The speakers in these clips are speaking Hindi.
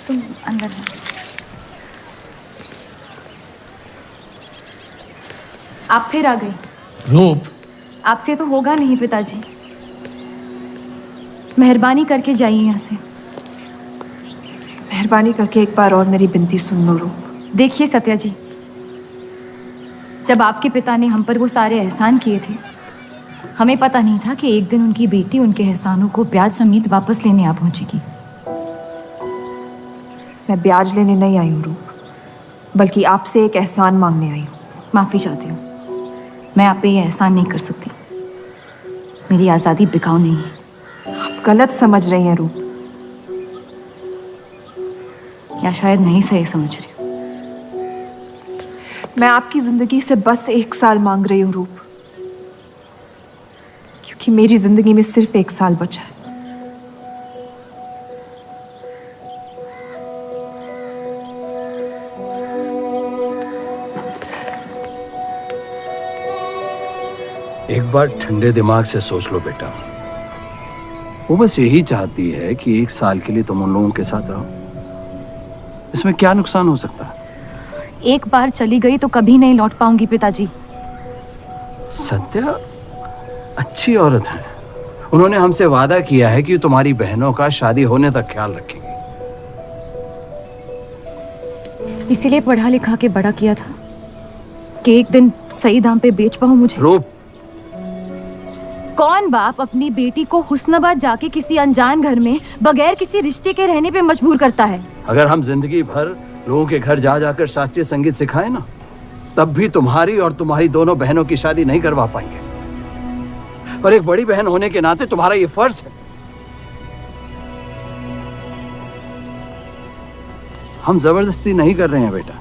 तुम अंदर जाओ। आप फिर आ गई। रूप, आपसे तो होगा नहीं पिताजी, मेहरबानी करके जाइए यहाँ से। मेहरबानी करके एक बार और मेरी विनती सुन लो रूप। देखिए सत्या जी, जब आपके पिता ने हम पर वो सारे एहसान किए थे, हमें पता नहीं था कि एक दिन उनकी बेटी उनके एहसानों को ब्याज समेत वापस लेने आ पहुंचेगी। मैं ब्याज लेने नहीं आई हूँ रूप, बल्कि आपसे एक एहसान मांगने आई हूँ। माफी चाहती हूँ, मैं आप पे ये एहसान नहीं कर सकती। मेरी आज़ादी बिकाऊ नहीं है। आप गलत समझ रही हैं रूप। या शायद मैं ही सही समझ रही हूँ। मैं आपकी जिंदगी से बस 1 साल मांग रही हूँ रूप, क्योंकि मेरी जिंदगी में सिर्फ 1 साल बचा है। एक बार ठंडे दिमाग से सोच लो बेटा। वो बस यही चाहती है कि 1 साल के लिए तुम उन लोगों के साथ रहो। इसमें क्या नुकसान हो सकता है? एक बार चली गई तो कभी नहीं लौट पाऊंगी पिताजी। सत्या अच्छी औरत है। उन्होंने हमसे वादा किया है कि तुम्हारी बहनों का शादी होने तक ख्याल रखेंगे। इसीलिए पढ़ा लिखा के बड़ा किया था कि एक दिन सही दाम पे बेच पाऊं मुझे। रूप, कौन बाप अपनी बेटी को हुस्नाबाद जाके किसी अनजान घर में बगैर किसी रिश्ते के रहने पे मजबूर करता है? अगर हम जिंदगी भर लोगों के घर जा जाकर शास्त्रीय संगीत सिखाएं ना, तब भी तुम्हारी और तुम्हारी दोनों बहनों की शादी नहीं करवा पाएंगे। और एक बड़ी बहन होने के नाते तुम्हारा ये फर्ज है। हम जबरदस्ती नहीं कर रहे हैं बेटा।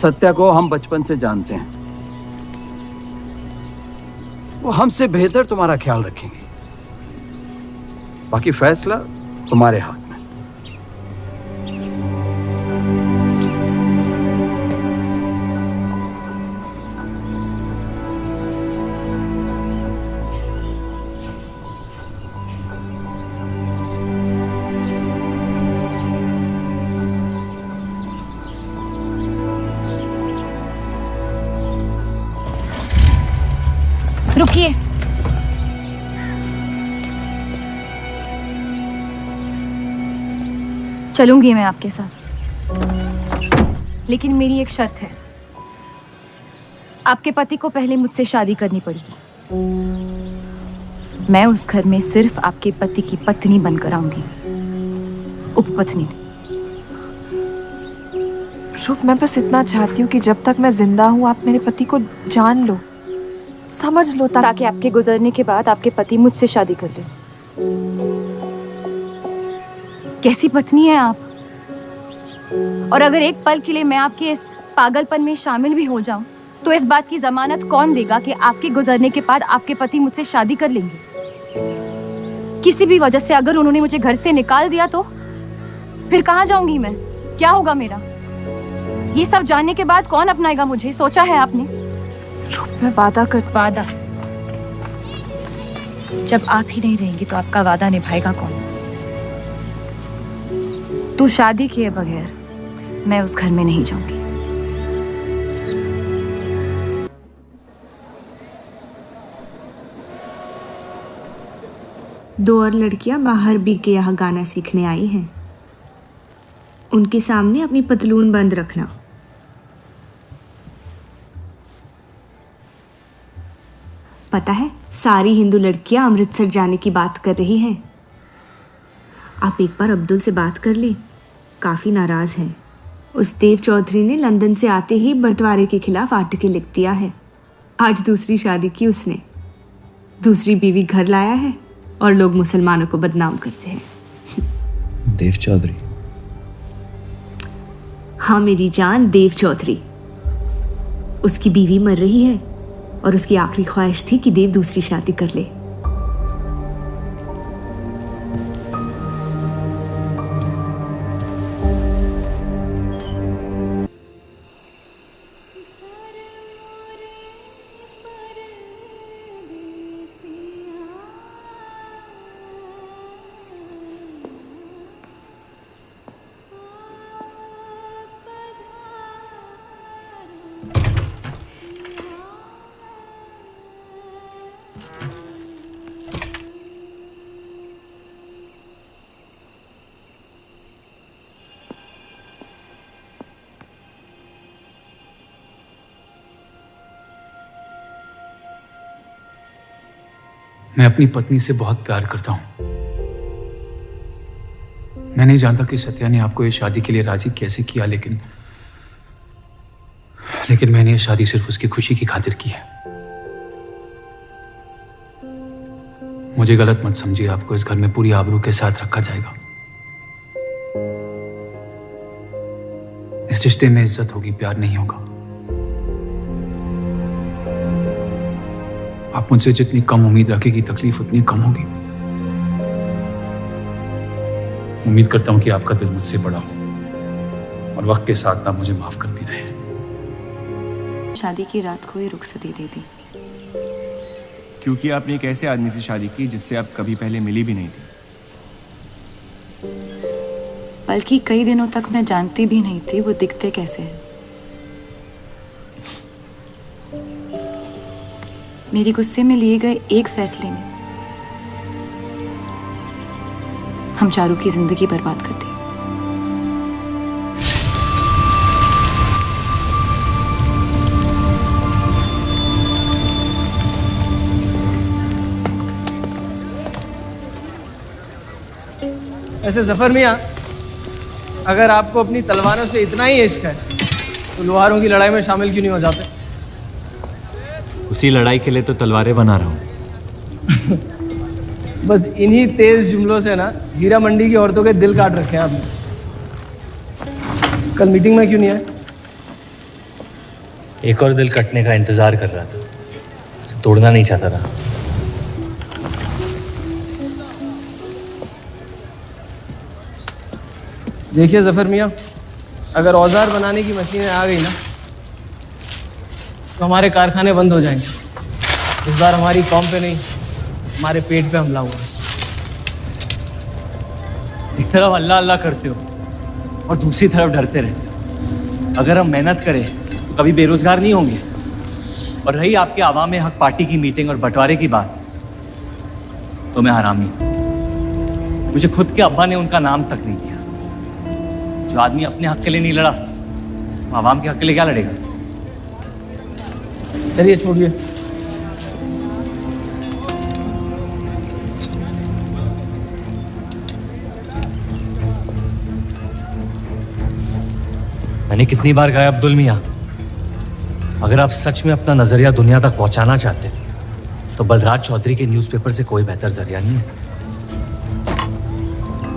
सत्या को हम बचपन से जानते हैं। वो हमसे बेहतर तुम्हारा ख्याल रखेंगे। बाकी फैसला तुम्हारे हाथ में। रुकिए। चलूंगी मैं आपके साथ, लेकिन मेरी एक शर्त है। आपके पति को पहले मुझसे शादी करनी पड़ेगी। मैं उस घर में सिर्फ आपके पति की पत्नी बनकर आऊंगी, उपपत्नी। रूप, मैं बस इतना चाहती हूँ कि जब तक मैं जिंदा हूँ आप मेरे पति को जान लो, समझ लो, ताकि आपके गुजरने के बाद आपके पति मुझसे शादी कर ले। कैसी पत्नी है आप? और अगर एक पल के लिए मैं आपके इस पागलपन में शामिल भी हो जाऊं, तो इस बात की जमानत कौन देगा कि आपके गुजरने के बाद आपके पति मुझसे शादी कर लेंगे? किसी भी वजह से अगर उन्होंने मुझे घर से निकाल दिया तो फिर कहाँ जाऊंगी मैं? क्या होगा मेरा? ये सब जानने के बाद कौन अपनाएगा मुझे? सोचा है आपने? मैं वादा वादा? जब आप ही नहीं रहेंगी तो आपका वादा निभाएगा कौन? तू शादी किए बगैर मैं उस घर में नहीं जाऊंगी। दो और लड़कियां बाहर बी के यहाँ गाना सीखने आई हैं। उनके सामने अपनी पतलून बंद रखना। पता है, सारी हिंदू लड़कियां अमृतसर जाने की बात कर रही हैं। आप एक बार अब्दुल से बात कर ले, काफ़ी नाराज़ है। उस देव चौधरी ने लंदन से आते ही बंटवारे के खिलाफ आर्टिकल लिख दिया है। आज दूसरी शादी की उसने, दूसरी बीवी घर लाया है और लोग मुसलमानों को बदनाम करते हैं। देव चौधरी? हाँ मेरी जान, देव चौधरी। उसकी बीवी मर रही है और उसकी आखिरी ख्वाहिश थी कि देव दूसरी शादी कर ले। मैं अपनी पत्नी से बहुत प्यार करता हूं। मैं नहीं जानता कि सत्या ने आपको ये शादी के लिए राजी कैसे किया, लेकिन मैंने ये शादी सिर्फ उसकी खुशी की खातिर की है। मुझे गलत मत समझिए, आपको इस घर में पूरी आबरू के साथ रखा जाएगा। इस रिश्ते में इज्जत होगी, प्यार नहीं होगा। आप मुझसे जितनी कम उम्मीद रखेगी, तकलीफ उतनी कम होगी। उम्मीद करता हूं कि आपका दिल मुझसे बड़ा हो और वक्त के साथ ना मुझे माफ करती रहे। शादी की रात को ही रुखसती दे दी। क्योंकि आपने एक ऐसे आदमी से शादी की जिससे आप कभी पहले मिली भी नहीं थी। बल्कि कई दिनों तक मैं जानती भी नहीं थी वो दिखते कैसे हैं। मेरे गुस्से में लिए गए एक फैसले ने हम चारों की जिंदगी बर्बाद कर दी। ऐसे जफर मियाँ, अगर आपको अपनी तलवारों से इतना ही इश्क है तो लोहारों की लड़ाई में शामिल क्यों नहीं हो जाते? उसी लड़ाई के लिए तो तलवारें बना रहा हूँ। बस इन्हीं तेज जुमलों से ना हीरा मंडी की औरतों के दिल काट रखे हैं आपने। कल मीटिंग में क्यों नहीं आए? एक और दिल कटने का इंतजार कर रहा था, उसे तोड़ना नहीं चाहता था। देखिए जफर मियाँ, अगर औजार बनाने की मशीनें आ गई ना तो हमारे कारखाने बंद हो जाएंगे। इस बार हमारी कौम पे नहीं, हमारे पेट पे हमला हुआ। एक तरफ अल्लाह अल्लाह करते हो और दूसरी तरफ डरते रहते हो। अगर हम मेहनत करें तो कभी बेरोजगार नहीं होंगे। और रही आपके आवाम हक पार्टी की मीटिंग और बंटवारे की बात, तो मैं हरामी। मुझे खुद के अब्बा ने उनका नाम तक नहीं दिया। जो आदमी अपने हक के लिए नहीं लड़ा, वो आवाम के हक के लिए क्या लड़ेगा? चलिए छोड़िए। मैंने कितनी बार कहा अब्दुल मियाँ, अगर आप सच में अपना नजरिया दुनिया तक पहुंचाना चाहते तो बलराज चौधरी के न्यूज़पेपर से कोई बेहतर जरिया नहीं है।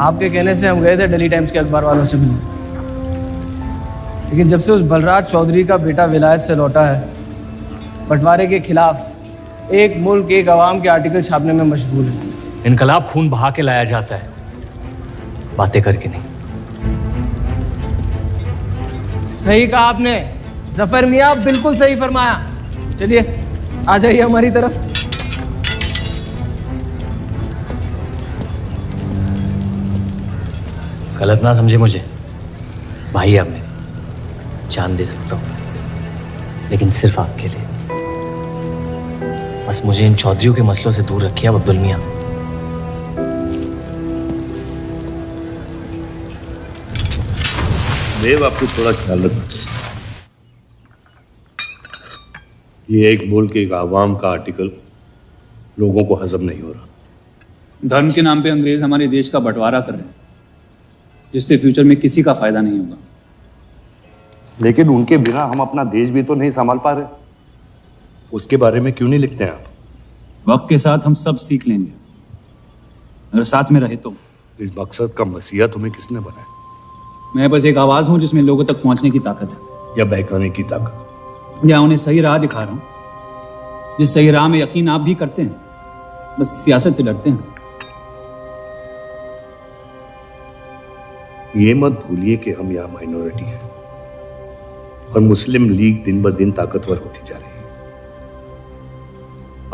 आपके कहने से हम गए थे दिल्ली टाइम्स के अखबार वालों से मिलने, लेकिन जब से उस बलराज चौधरी का बेटा विलायत से लौटा है, बंटवारे के खिलाफ एक मुल्क एक आवाम के आर्टिकल छापने में मशगूल है। इनकलाब खून बहा के लाया जाता है, बातें करके नहीं। सही कहा आपने जफर मियाँ, बिल्कुल सही फरमाया। चलिए आ जाइए हमारी तरफ। गलत ना समझे मुझे, भाई आप मेरे, जान दे सकता हूं, लेकिन सिर्फ आपके लिए। बस मुझे इन चौधरियों के मसलों से दूर रखिए अब अब्दुल मियाँ। देव, आपको थोड़ा ख्याल रखना। ये एक मुल्क एक आवाम का आर्टिकल लोगों को हजम नहीं हो रहा। धर्म के नाम पे अंग्रेज हमारे देश का बंटवारा कर रहे हैं, जिससे फ्यूचर में किसी का फायदा नहीं होगा। लेकिन उनके बिना हम अपना देश भी तो नहीं संभाल पा रहे। उसके बारे में क्यों नहीं लिखते हैं आप? वक्त के साथ हम सब सीख लेंगे, अगर साथ में रहे तो। इस मकसद का मसीहा तुम्हें किसने बनाया? मैं बस एक आवाज हूं जिसमें लोगों तक पहुंचने की ताकत है, या बहकाने की ताकत? या उन्हें सही राह दिखा रहा हूं, जिस सही राह में यकीन आप भी करते हैं, बस सियासत से डरते हैं। ये मत भूलिए कि हम यहाँ माइनॉरिटी हैं और मुस्लिम लीग दिन ब दिन ताकतवर होती जा रही है।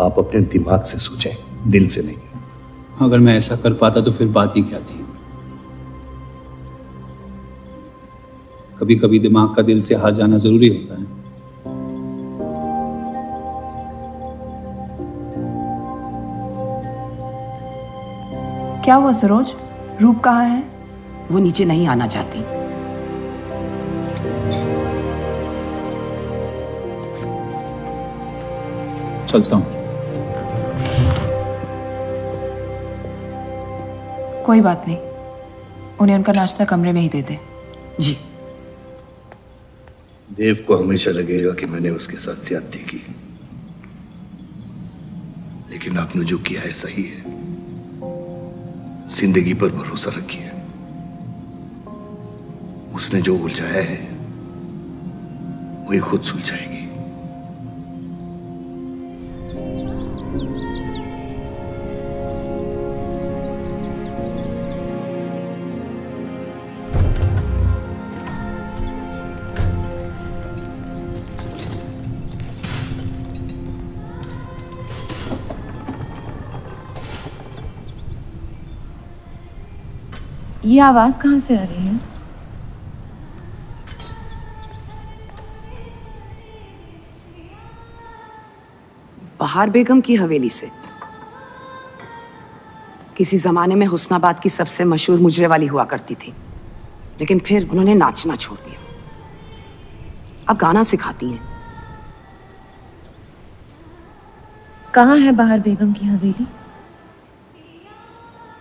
आप अपने दिमाग से सोचें, दिल से नहीं। अगर मैं ऐसा कर पाता तो फिर बात ही क्या थी। कभी कभी दिमाग का दिल से हार जाना जरूरी होता है। क्या हुआ सरोज? रूप कहाँ है? वो नीचे नहीं आना चाहती। चलता हूं। कोई बात नहीं, उन्हें उनका नाश्ता कमरे में ही दे दे। जी। देव को हमेशा लगेगा कि मैंने उसके साथ ज्यादती की, लेकिन आपने जो किया है सही है। जिंदगी पर भरोसा रखिए, उसने जो उलझाया है वही खुद सुलझाएगी। ये आवाज कहाँ से आ रही है? बहार बेगम की हवेली से। किसी जमाने में हुस्नाबाद की सबसे मशहूर मुजरे वाली हुआ करती थी, लेकिन फिर उन्होंने नाचना छोड़ दिया। अब गाना सिखाती हैं। कहाँ है बहार बेगम की हवेली?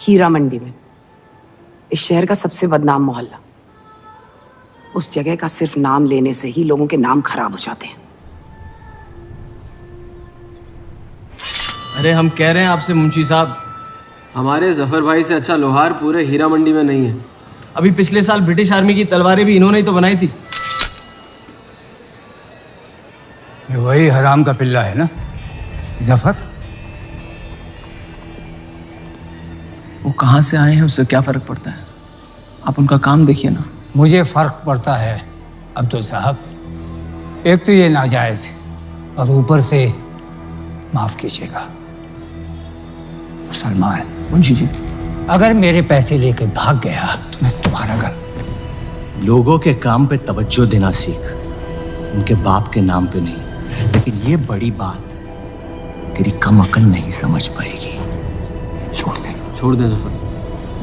हीरा मंडी में, इस शहर का सबसे बदनाम मोहल्ला। उस जगह का सिर्फ नाम लेने से ही लोगों के नाम खराब हो जाते हैं। अरे हम कह रहे हैं आपसे मुंशी साहब, हमारे जफर भाई से अच्छा लोहार पूरे हीरा मंडी में नहीं है। अभी पिछले साल ब्रिटिश आर्मी की तलवारें भी इन्होंने ही तो बनाई थी। ये वही हराम का पिल्ला है ना जफर? वो कहाँ से आए हैं उससे क्या फर्क पड़ता है? आप उनका काम देखिए ना। मुझे फर्क पड़ता है अब्दुल साहब। एक तो ये नाजायज और ऊपर से माफ कीजिएगा मुसलमान मुंशी जी, अगर मेरे पैसे लेकर भाग गया तो मैं तुम्हारा घर। लोगों के काम पे तवज्जो देना सीख, उनके बाप के नाम पे नहीं। लेकिन ये बड़ी बात तेरी कम अकल नहीं समझ पाएगी। छोड़ दे, छोड़ दे जफर,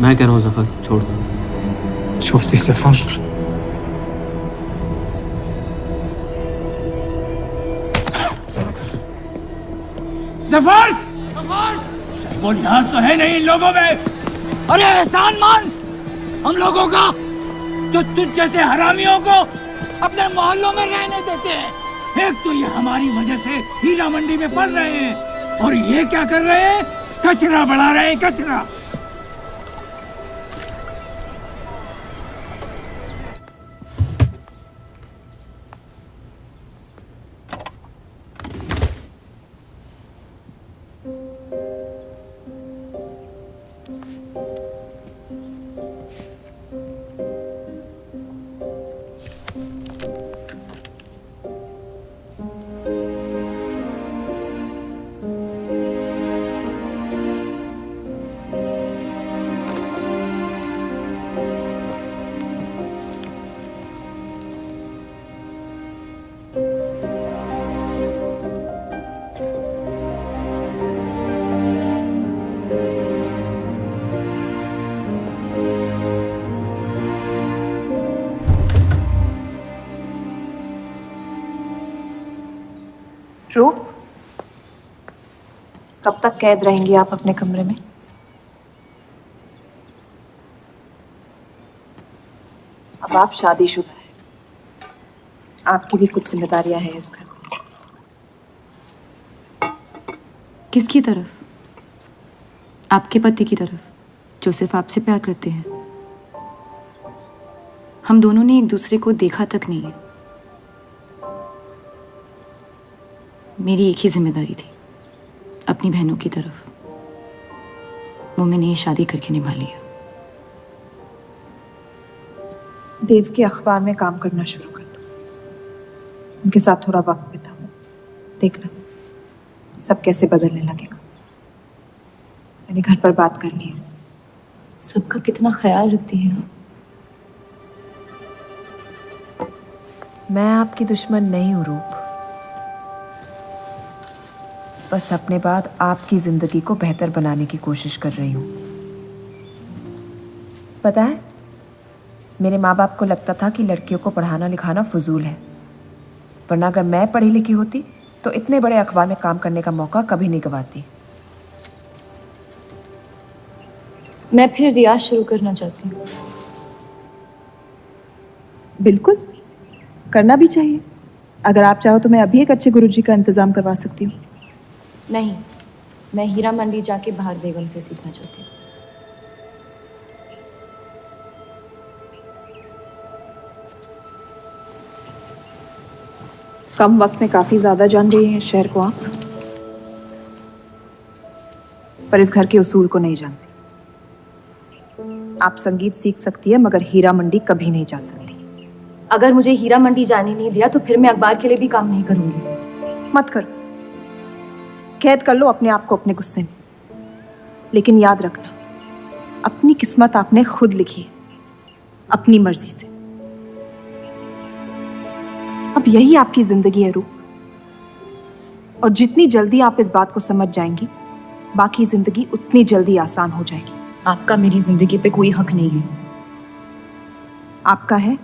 मैं कह रहा हूँ जफर छोड़ दे। छोड़ दे जफर। जफर! वो लिहाज तो है नहीं इन लोगों में। अरे एहसान मान हम लोगों का, जो तुझ जैसे हरामियों को अपने मोहल्लों में रहने देते हैं। एक तो ये हमारी वजह से हीरा मंडी में पड़ रहे हैं, और ये क्या कर रहे हैं? कचरा बढ़ा रहे हैं, कचरा। रूप, कब तक कैद रहेंगी आप अपने कमरे में? अब आप शादीशुदा हैं, आपकी भी कुछ जिम्मेदारियां हैं इस घर में। किसकी तरफ? आपके पति की तरफ, जो सिर्फ आपसे प्यार करते हैं। हम दोनों ने एक दूसरे को देखा तक नहीं है। मेरी एक ही जिम्मेदारी थी, अपनी बहनों की तरफ। वो मैंने ये शादी करके निभा लिया। देव के अखबार में काम करना शुरू कर दो, उनके साथ थोड़ा वक्त बिताओ, देखना सब कैसे बदलने लगेगा। मैंने घर पर बात करनी है। सबका कितना ख्याल रखती हैं आप। मैं आपकी दुश्मन नहीं हूँ रूप, बस अपने बाद आपकी जिंदगी को बेहतर बनाने की कोशिश कर रही हूँ। पता है, मेरे माँ बाप को लगता था कि लड़कियों को पढ़ाना लिखाना फजूल है, वरना अगर मैं पढ़ी लिखी होती तो इतने बड़े अखबार में काम करने का मौका कभी नहीं गंवाती। मैं फिर रियाज शुरू करना चाहती हूँ। बिल्कुल, करना भी चाहिए। अगर आप चाहो तो मैं अभी एक अच्छे गुरुजी का इंतजाम करवा सकती हूँ। नहीं, मैं हीरा मंडी जाके बाहर बेगम से सीखना चाहती हूँ। कम वक्त में काफी ज्यादा जान रही हैं इस शहर को आप, पर इस घर के उसूल को नहीं जानती। आप संगीत सीख सकती है मगर हीरा मंडी कभी नहीं जा सकती। अगर मुझे हीरा मंडी जाने नहीं दिया तो फिर मैं अखबार के लिए भी काम नहीं करूंगी। मत करो, कैद कर लो अपने आप को अपने गुस्से में, लेकिन याद रखना अपनी किस्मत आपने खुद लिखी है, अपनी मर्जी से। अब यही आपकी जिंदगी है रूप, और जितनी जल्दी आप इस बात को समझ जाएंगी बाकी जिंदगी उतनी जल्दी आसान हो जाएगी। आपका मेरी जिंदगी पे कोई हक नहीं है। आपका है।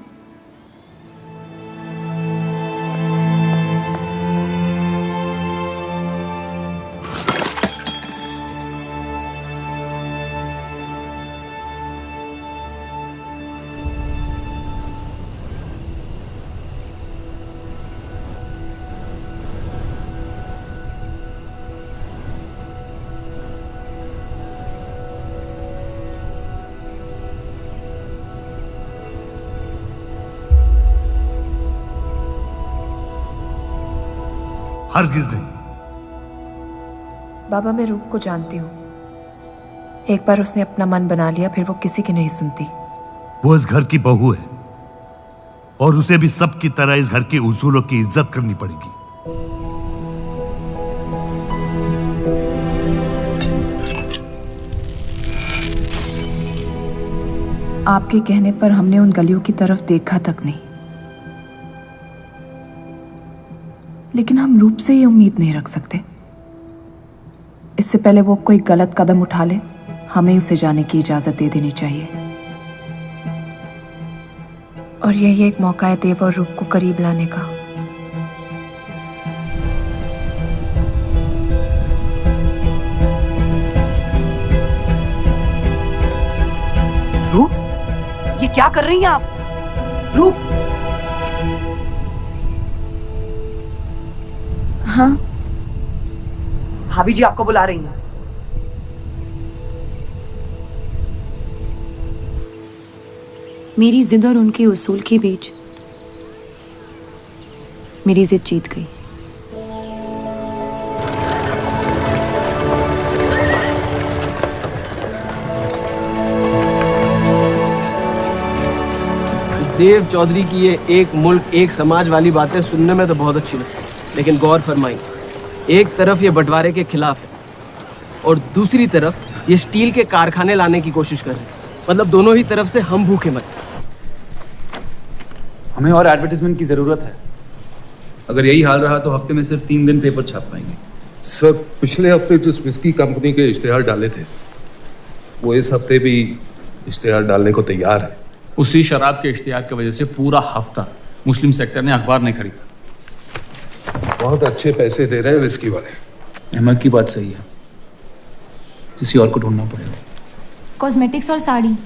हरगिज नहीं। बाबा, मैं रूप को जानती हूँ। एक बार उसने अपना मन बना लिया फिर वो किसी की नहीं सुनती। वो इस घर की बहू है और उसे भी सबकी तरह इस घर के उसूलों की इज्जत करनी पड़ेगी। आपके कहने पर हमने उन गलियों की तरफ देखा तक नहीं, लेकिन हम रूप से ये उम्मीद नहीं रख सकते। इससे पहले वो कोई गलत कदम उठा ले हमें उसे जाने की इजाजत दे देनी चाहिए। और यही एक मौका है देव और रूप को करीब लाने का। रूप, ये क्या कर रही हैं आप? रूप। हाँ, भाभी जी आपको बुला रही हैं। मेरी जिद और उनके उसूल के बीच मेरी जिद जीत गई। देव चौधरी की ये एक मुल्क एक समाज वाली बातें सुनने में तो बहुत अच्छी लगती, लेकिन गौर फरमाई, एक तरफ ये बंटवारे के खिलाफ है और दूसरी तरफ ये स्टील के कारखाने लाने की कोशिश कर रहे हैं। मतलब दोनों ही तरफ से हम भूखे मत। हमें और एडवर्टाइजमेंट की जरूरत है। अगर यही हाल रहा तो हफ्ते में सिर्फ 3 दिन पेपर छाप पाएंगे। सर, पिछले हफ्ते जिस विस्की कंपनी के इश्तेहार डाले थे वो इस हफ्ते भी इश्तेहार डालने को तैयार है। उसी शराब के इश्तेहार की वजह से पूरा हफ्ता मुस्लिम सेक्टर ने अखबार नहीं खरीदा। बहुत अच्छे पैसे दे रहे हैं विस्की वाले। अहमद की बात सही है, किसी और को ढूंढना पड़ेगा। कॉस्मेटिक्स और साड़ी।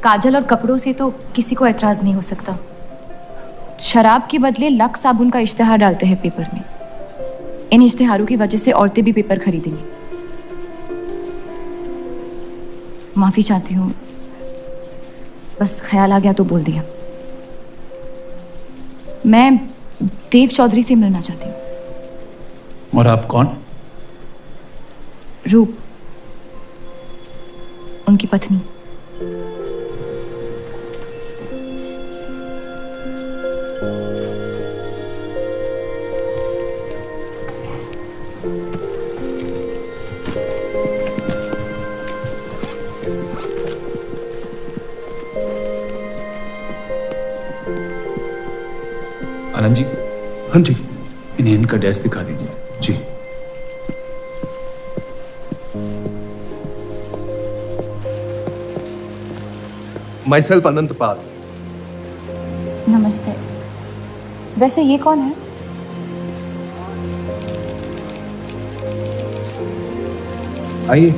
काजल और कपड़ों से तो किसी को एतराज नहीं हो सकता। शराब के बदले लक्स साबुन का इश्तेहार डालते हैं पेपर में। इन इश्तेहारों की वजह से औरतें भी पेपर खरीदेंगी। माफी चाहती हूँ, बस ख्याल आ गया तो बोल दिया। मैं देव चौधरी से मिलना चाहती हूँ। और आप कौन? रूप, उनकी पत्नी। आनंद जी। हाँ जी। इन्हें इनका डेस्क दिखा दीजिए। जी। myself अनंत पाल। नमस्ते। वैसे ये कौन है? आइए।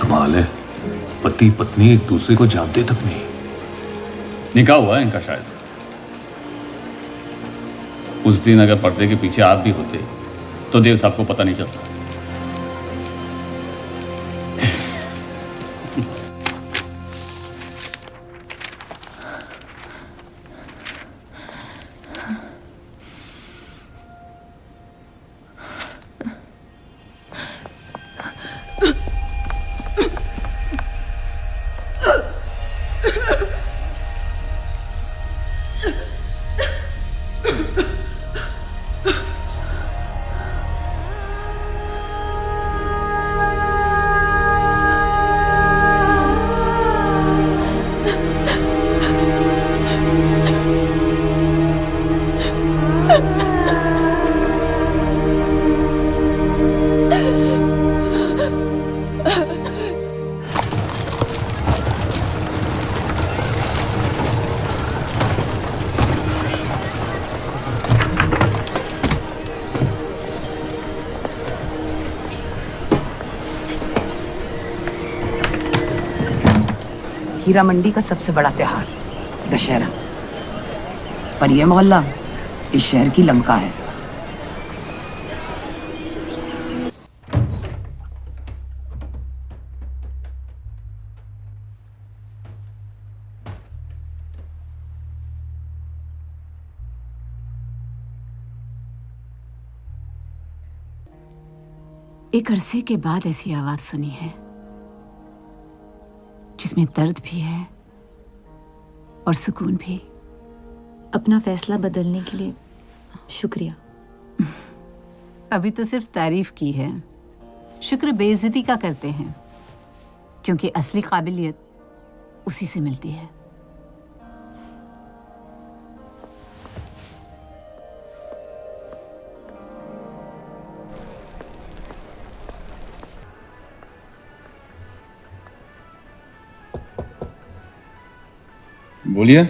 कमाल है, पति पत्नी एक दूसरे को जानते तक नहीं। निकाह हुआ है इनका शायद। उस दिन अगर पर्दे के पीछे आप भी होते तो देव साहब को पता नहीं चलता। हीरा मंडी का सबसे बड़ा त्योहार दशहरा, पर यह मोहल्ला इस शहर की लंका है। एक अरसे के बाद ऐसी आवाज सुनी है जिसमें दर्द भी है और सुकून भी। अपना फैसला बदलने के लिए शुक्रिया। अभी तो सिर्फ तारीफ की है, शुक्र बेइज्जती का करते हैं, क्योंकि असली काबिलियत उसी से मिलती है। बोलिए।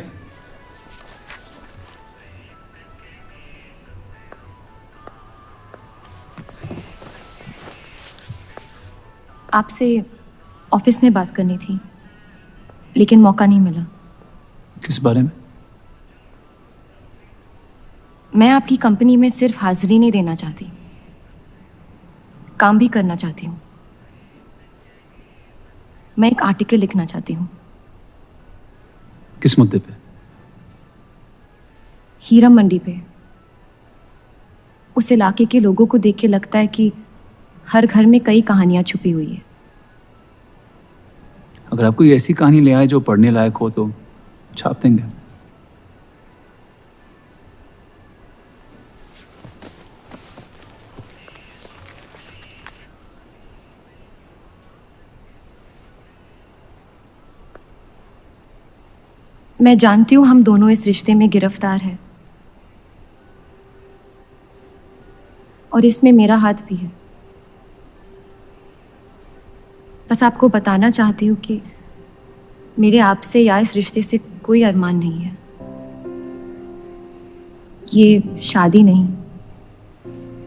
आपसे ऑफिस में बात करनी थी, लेकिन मौका नहीं मिला। किस बारे में? मैं आपकी कंपनी में सिर्फ हाजिरी नहीं देना चाहती, काम भी करना चाहती हूँ। मैं एक आर्टिकल लिखना चाहती हूँ। किस मुद्दे पे? हीरा मंडी पे। उस इलाके के लोगों को देख के लगता है कि हर घर में कई कहानियां छुपी हुई है। अगर आप कोई ऐसी कहानी ले आए जो पढ़ने लायक हो तो छाप देंगे। मैं जानती हूँ हम दोनों इस रिश्ते में गिरफ्तार हैं, और इसमें मेरा हाथ भी है। बस आपको बताना चाहती हूँ कि मेरे आपसे या इस रिश्ते से कोई अरमान नहीं है। ये शादी नहीं,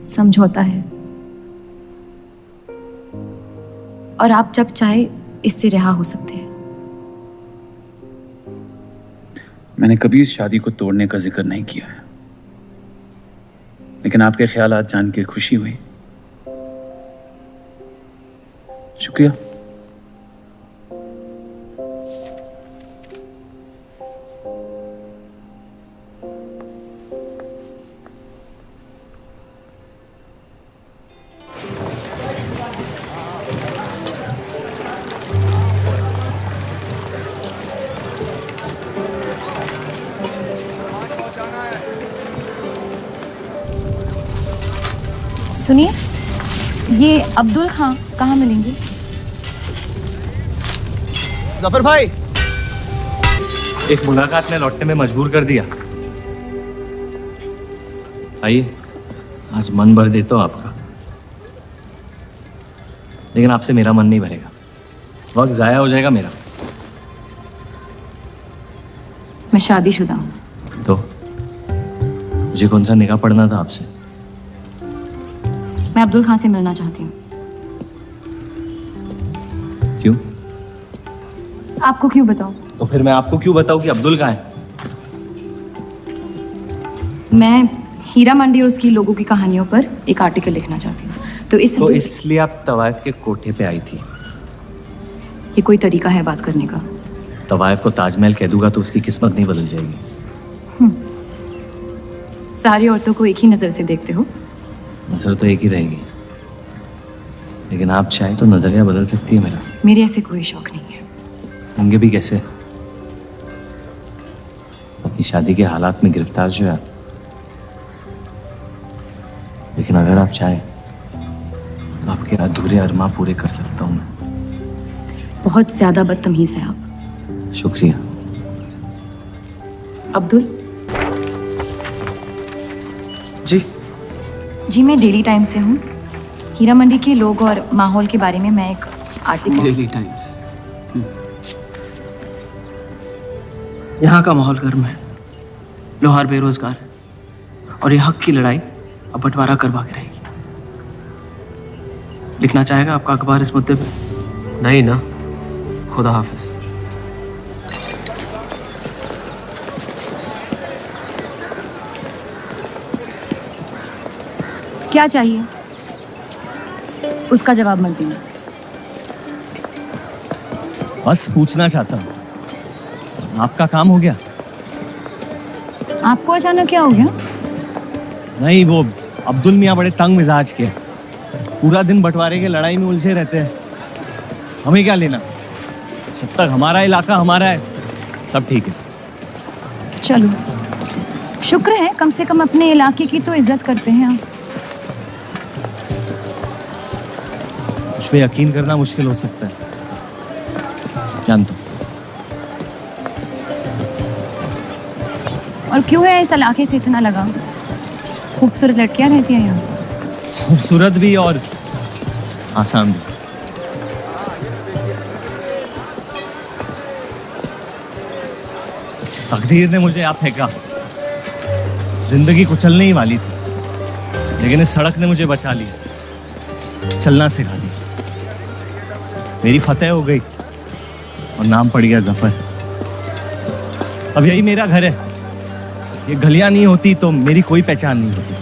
समझौता है, और आप जब चाहे इससे रिहा हो सकते हैं। मैंने कभी इस शादी को तोड़ने का जिक्र नहीं किया है, लेकिन आपके ख्यालात जान के खुशी हुई। शुक्रिया। सुनिए, ये अब्दुल खां कहाँ मिलेंगे? जफर भाई, एक मुलाकात में लौटने में मजबूर कर दिया। आइए, आज मन भर देता हूं आपका, लेकिन आपसे मेरा मन नहीं भरेगा। वक्त जाया हो जाएगा मेरा। मैं शादीशुदा हूँ। तो मुझे कौन सा निगाह पड़ना था आपसे? मैं अब्दुल खां से मिलना चाहती हूँ। क्यों? आपको क्यों बताऊं? तो फिर मैं आपको क्यों बताऊं कि अब्दुल कहाँ है? मैं हीरा मंडी और उसकी लोगों की कहानियों पर एक आर्टिकल लिखना चाहती हूँ। तो इसलिए आप तवाइफ के कोठे पे आई थी? ये कोई तरीका है बात करने का? तवाइफ को ताजमहल कह दूंगा तो उसकी किस्मत नहीं बदल जाएगी। सारी औरतों को एक ही नजर से देखते हो? नजर तो एक ही रहेगी, लेकिन आप चाहे तो नजरिया बदल सकती है मेरा। मेरे ऐसे कोई शौक नहीं है। होंगे भी कैसे? अपनी शादी के हालात में गिरफ्तार जो है। लेकिन अगर आप चाहे तो आपके अधूरे अरमा पूरे कर सकता हूं मैं। बहुत ज्यादा बदतमीज है आप। शुक्रिया। अब्दुल जी। जी, मैं डेली टाइम्स से हूँ। हीरा मंडी के लोग और माहौल के बारे में मैं एक आर्टिकल। Daily times. यहाँ का माहौल गर्म है, लोहार बेरोजगार, और ये हक की लड़ाई अब बंटवारा करवा के रहेगी। लिखना चाहेगा आपका अखबार इस मुद्दे पे? नहीं ना। खुदा हाफिज। क्या चाहिए? उसका जवाब मत देना। बस पूछना चाहता हूँ, आपका काम हो गया? आपको अचानक क्या हो गया? नहीं, वो अब्दुल मियाँ बड़े तंग मिजाज के, पूरा दिन बंटवारे के लड़ाई में उलझे रहते हैं। हमें क्या लेना? जब तक हमारा इलाका हमारा है, सब ठीक है। चलो, शुक्र है कम से कम अपने इलाके की तो इज्जत करते हैं आप। मुझ पे यकीन करना मुश्किल हो सकता है, जानता हूं। और क्यों है इस इलाके से इतना लगा? खूबसूरत लड़कियां रहती हैं यहाँ। खूबसूरत भी और आसान भी। तकदीर ने मुझे यहाँ फेंका। जिंदगी कुचलने ही वाली थी, लेकिन इस सड़क ने मुझे बचा लिया, चलना सिखा दिया। मेरी फतेह हो गई और नाम पड़ गया जफर। अब यही मेरा घर है। ये गलियां नहीं होती तो मेरी कोई पहचान नहीं होती।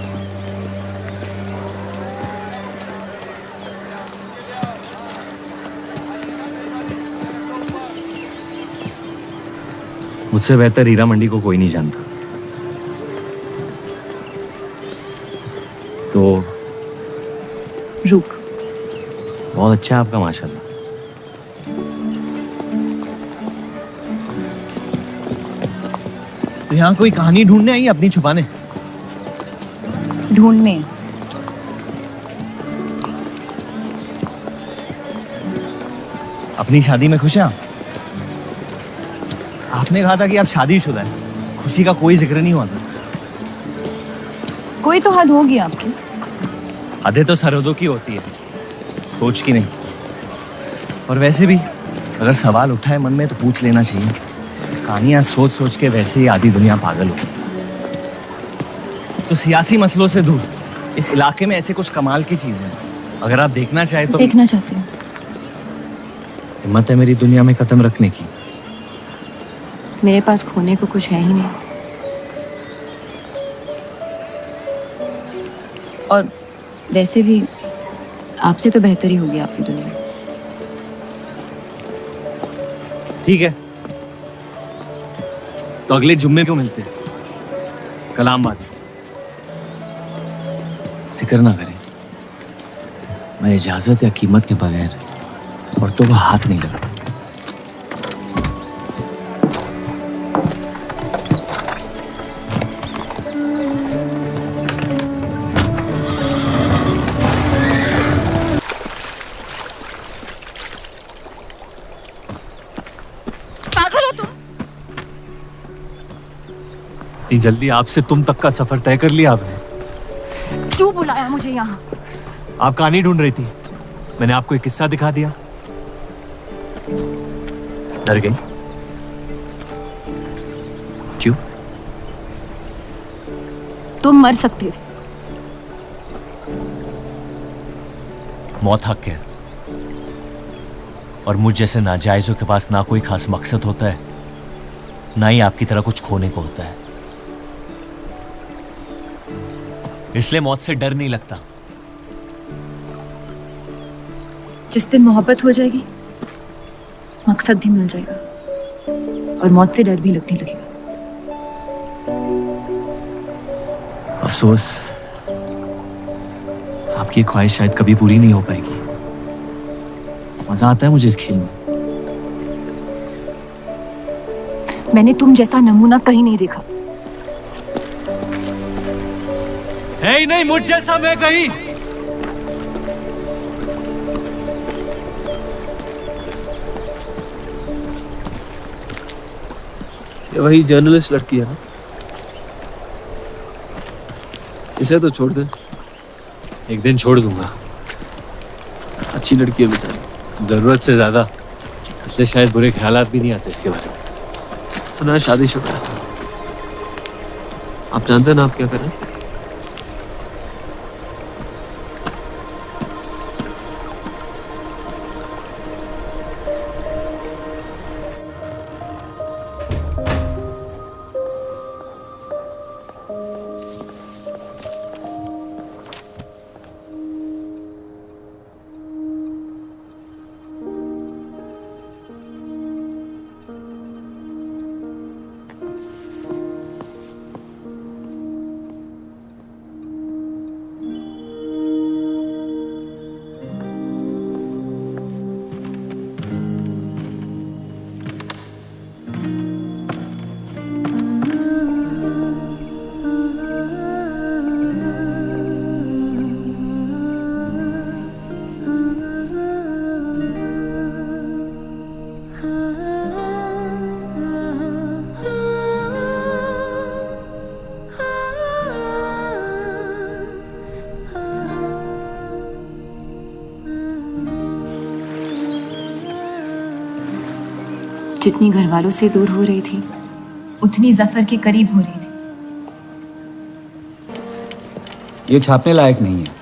मुझसे बेहतर हीरा मंडी को कोई नहीं जानता। तो रुक। बहुत अच्छा है आपका, माशाल्लाह। तो यहाँ कोई कहानी ढूंढने आई, अपनी छुपाने? ढूंढने? अपनी शादी में खुश हैं आप? आपने कहा था कि आप शादीशुदा हैं, खुशी का कोई जिक्र नहीं हुआ था। कोई तो हद होगी आपकी। हदें तो सरहदों की होती है, सोच की नहीं। और वैसे भी अगर सवाल उठा है मन में तो पूछ लेना चाहिए। कहानियां सोच सोच के वैसे ही आधी दुनिया पागल हो। तो सियासी मसलों से दूर इस इलाके में ऐसे कुछ कमाल की चीजें हैं, अगर आप देखना चाहे तो। देखना चाहती हूँ। हिम्मत है मेरी दुनिया में कदम रखने की? मेरे पास खोने को कुछ है ही नहीं। और वैसे भी आपसे तो बेहतर ही होगी आपकी दुनिया। ठीक है, तो अगले जुम्मे को मिलते हैं, कलाम बात। फिक्र ना करें, मैं इजाजत या कीमत के बगैर औरतों को हाथ नहीं लगाता। इतनी जल्दी आपसे तुम तक का सफर तय कर लिया आपने? क्यों बुलाया मुझे यहाँ? आप कहानी ढूंढ रही थी, मैंने आपको एक किस्सा दिखा दिया। डर गई? क्यों? तुम मर सकते थे। मौत हक है, और मुझ जैसे नाजायजों के पास ना कोई खास मकसद होता है, ना ही आपकी तरह कुछ खोने को होता है। इसलिए मौत से डर नहीं लगता। जिस दिन मोहब्बत हो जाएगी, मकसद भी मिल जाएगा और मौत से डर भी लगने लगेगा। अफसोस, आपकी ख्वाहिश शायद कभी पूरी नहीं हो पाएगी। मजा आता है मुझे इस खेल में। मैंने तुम जैसा नमूना कहीं नहीं देखा। है ही नहीं मुझ जैसा मैं कहीं। ये वही जर्नलिस्ट लड़की है ना? इसे तो छोड़ दे। एक दिन छोड़ दूंगा। अच्छी लड़की है बेचारी। जरूरत से ज्यादा, इसलिए शायद बुरे ख्यालात भी नहीं आते इसके बारे में। सुना है शादीशुदा है। आप जानते हैं ना आप क्या करें? जितनी घर वालों से दूर हो रही थी, उतनी जफर के करीब हो रही थी। ये छापने लायक नहीं है।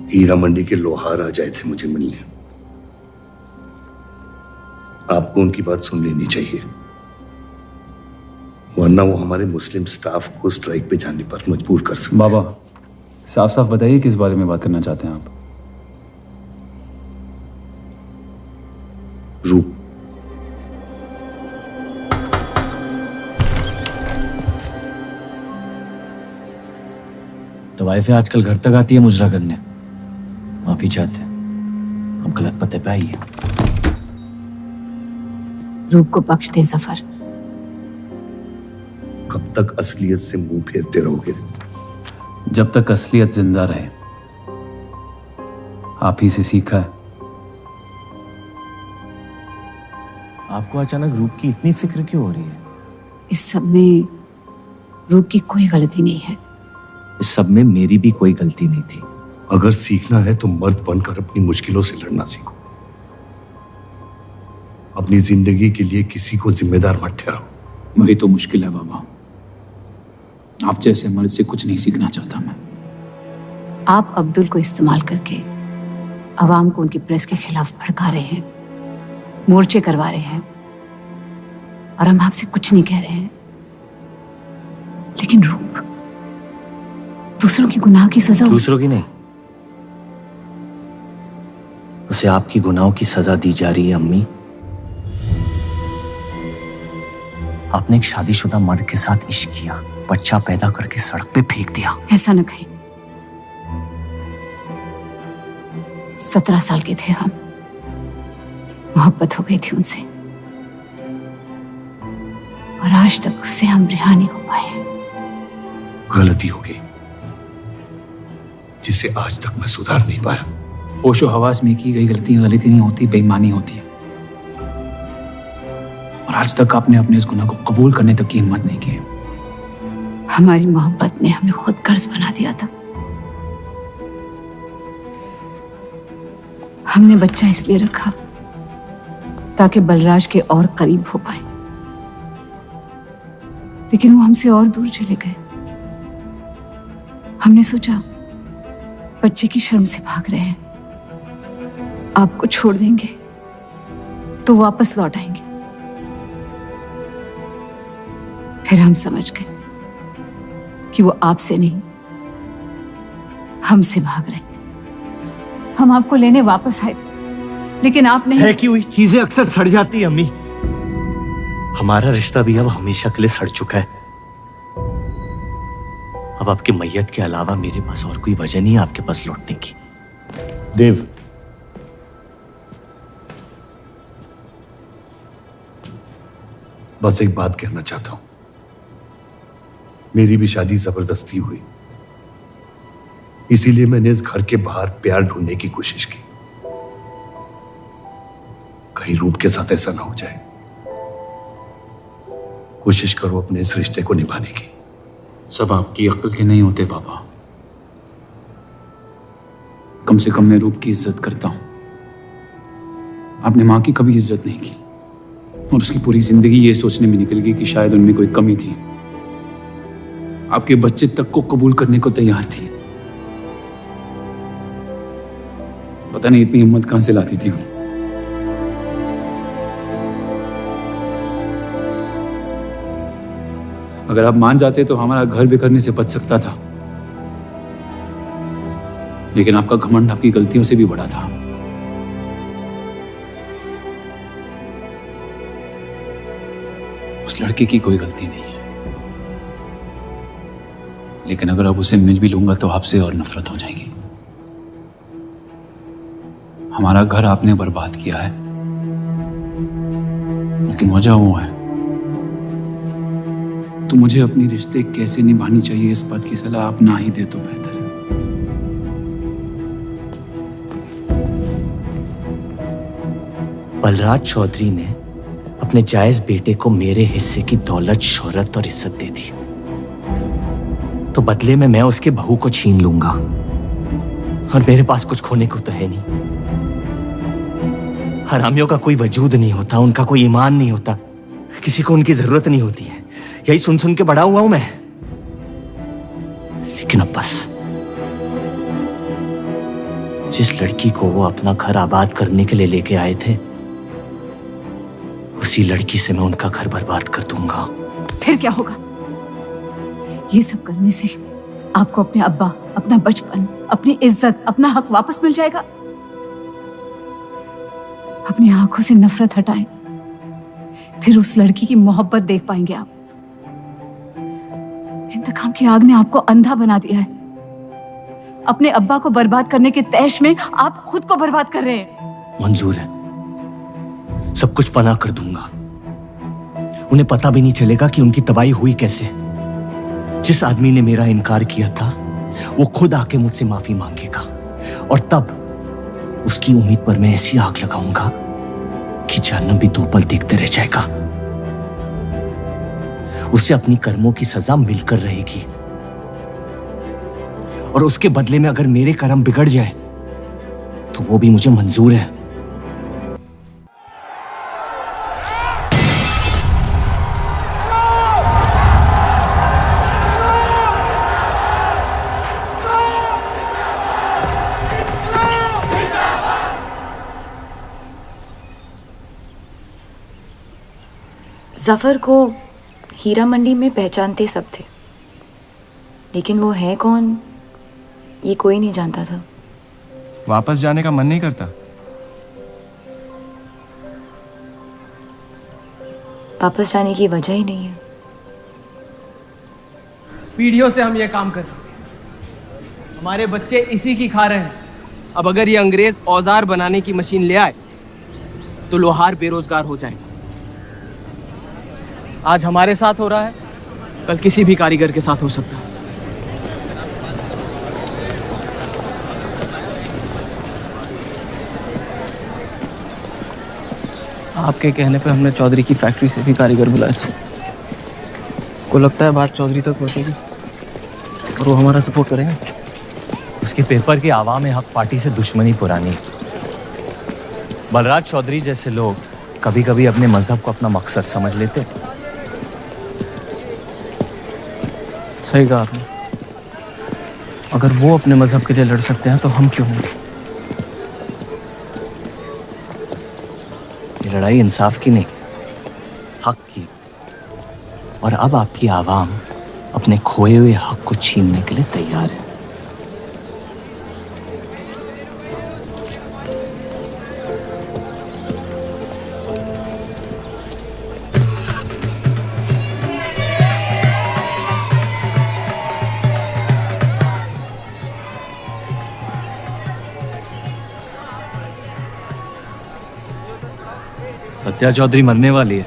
हीरा मंडी के लोहार आ जाए थे मुझे मिलने। आपको उनकी बात सुन लेनी चाहिए, वरना वो हमारे मुस्लिम स्टाफ को स्ट्राइक पे जाने पर मजबूर कर सकते। बाबा, साफ साफ बताइए किस बारे में बात करना चाहते हैं आप? रूप। तो वाइफे आजकल घर तक आती है मुजरा करने। माफी चाहते हैं, हम गलत पते पे आई है। रूप को बख्श दे जफर। कब तक असलियत से मुंह फेरते रहोगे? जब तक असलियत जिंदा रहे। आप ही से सीखा है। आपको अचानक रूप की इतनी फिक्र क्यों हो रही है? इस सब में रूप की कोई गलती नहीं है। इस सब में मेरी भी कोई गलती नहीं थी। अगर सीखना है तो मर्द बनकर अपनी मुश्किलों से लड़ना सीखो। अपनी जिंदगी के लिए किसी को जिम्मेदार मत ठहराओ। वही तो मुश्किल है बाबा। आप जैसे मर्द से कुछ नहीं सीखना चाहता मैं। आप अब्दुल को इस्तेमाल करके अवाम को उनकी प्रेस के खिलाफ भड़का रहे हैं, मोर्चे करवा रहे हैं, और हम आपसे कुछ नहीं कह रहे हैं। लेकिन रूप, दूसरों की गुनाह की सजा दूसरों की नहीं, उसे आपकी गुनाहों की सजा दी जा रही है अम्मी। आपने एक शादीशुदा मर्द के साथ इश्क किया, बच्चा पैदा करके सड़क पे फेंक दिया। ऐसा न कहीं। 17 साल के थे हम, मोहब्बत हो गई थी उनसे, और आज तक उससे हम रिहा नहीं हो पाए। गलती हो गई जिसे आज तक मैं सुधार नहीं पाया। होशो हवास में की गई गलती गलती नहीं होती, बेईमानी होती है। और आज तक आपने अपने इस गुनाह को कबूल करने तक की हिम्मत नहीं की। हमारी मोहब्बत ने हमें खुद कर्ज बना दिया था। हमने बच्चा इसलिए रखा ताकि बलराज के और करीब हो पाए, लेकिन वो हमसे और दूर चले गए। हमने सोचा बच्चे की शर्म से भाग रहे हैं, आपको छोड़ देंगे तो वापस लौट आएंगे। फिर हम समझ गए कि वो आपसे नहीं हमसे भाग रहे थे। हम आपको लेने वापस आए थे, लेकिन आप नहीं। है कि हुई चीजें अक्सर सड़ जाती है अम्मी। हमारा रिश्ता भी अब हमेशा के लिए सड़ चुका है। अब आपकी मैयत के अलावा मेरे पास और कोई वजह नहीं है आपके पास लौटने की। देव, बस एक बात कहना चाहता हूं। मेरी भी शादी जबरदस्ती हुई, इसीलिए मैंने इस घर के बाहर प्यार ढूंढने की कोशिश की। कहीं रूप के साथ ऐसा ना हो जाए। कोशिश करो अपने इस रिश्ते को निभाने की। सब आपकी अक्ल के नहीं होते पापा। कम से कम मैं रूप की इज्जत करता हूं। आपने मां की कभी इज्जत नहीं की, और उसकी पूरी जिंदगी ये सोचने में निकल गई कि शायद उनमें कोई कमी थी। आपके बच्चे तक को कबूल करने को तैयार थी। पता नहीं इतनी हिम्मत कहां से लाती थी वो। अगर आप मान जाते तो हमारा घर बिखरने से बच सकता था, लेकिन आपका घमंड आपकी गलतियों से भी बड़ा था। उस लड़के की कोई गलती नहीं है, लेकिन अगर अब उसे मिल भी लूंगा तो आपसे और नफरत हो जाएगी। हमारा घर आपने बर्बाद किया है, लेकिन वजह वो है। तो मुझे अपनी रिश्ते कैसे निभानी चाहिए इस बात की सलाह आप ना ही दे तो बेहतर है। बलराज चौधरी ने अपने जायज बेटे को मेरे हिस्से की दौलत, शोहरत और इज्जत दे दी, तो बदले में मैं उसके बहू को छीन लूंगा, और मेरे पास कुछ खोने को तो है नहीं। हरामियों का कोई वजूद नहीं होता, उनका कोई ईमान नहीं होता, किसी को उनकी जरूरत नहीं होती है। यही सुन सुन के बड़ा हुआ हूं मैं। लेकिन अब बस, जिस लड़की को वो अपना घर आबाद करने के लिए लेके आए थे, उसी लड़की से मैं उनका घर बर्बाद कर दूंगा। फिर क्या होगा? ये सब करने से आपको अपने अब्बा, अपना बचपन, अपनी इज्जत, अपना हक वापस मिल जाएगा। अपनी आंखों से नफरत हटाएं, फिर उस लड़की की मोहब्बत देख पाएंगे आप। इंतकाम की आग ने आपको अंधा बना दिया है। अपने अब्बा को बर्बाद करने के तैश में आप खुद को बर्बाद कर रहे हैं। मंजूर है, सब कुछ फना कर दूंगा। उन्हें पता भी नहीं चलेगा कि उनकी तबाही हुई कैसे। जिस आदमी ने मेरा इनकार किया था, वो खुद आके मुझसे माफी मांगेगा, और तब उसकी उम्मीद पर मैं ऐसी आग लगाऊंगा कि जहन्नम भी 2 पल देखते रह जाएगा। उसे अपनी कर्मों की सजा मिलकर रहेगी, और उसके बदले में अगर मेरे कर्म बिगड़ जाए तो वो भी मुझे मंजूर है। जफर को हीरा मंडी में पहचानते सब थे, लेकिन वो है कौन ये कोई नहीं जानता था। वापस जाने का मन नहीं करता? वापस जाने की वजह ही नहीं है। पीढ़ियों से हम ये काम कर रहे हैं, हमारे बच्चे इसी की खा रहे हैं। अब अगर ये अंग्रेज औजार बनाने की मशीन ले आए तो लोहार बेरोजगार हो जाएगा। आज हमारे साथ हो रहा है, कल किसी भी कारीगर के साथ हो सकता है। आपके कहने पे हमने चौधरी की फैक्ट्री से भी कारीगर बुलाए थे। को लगता है बात चौधरी तक पहुंचेगी और वो हमारा सपोर्ट करेंगे। उसके पेपर के आवाम हक पार्टी से दुश्मनी पुरानी। बलराज चौधरी जैसे लोग कभी कभी अपने मजहब को अपना मकसद समझ लेते। सही कहा आपने। अगर वो अपने मजहब के लिए लड़ सकते हैं तो हम क्यों नहीं? ये लड़ाई इंसाफ की नहीं, हक की। और अब आपकी आवाम अपने खोए हुए हक को छीनने के लिए तैयार है। सत्या चौधरी मरने वाली है।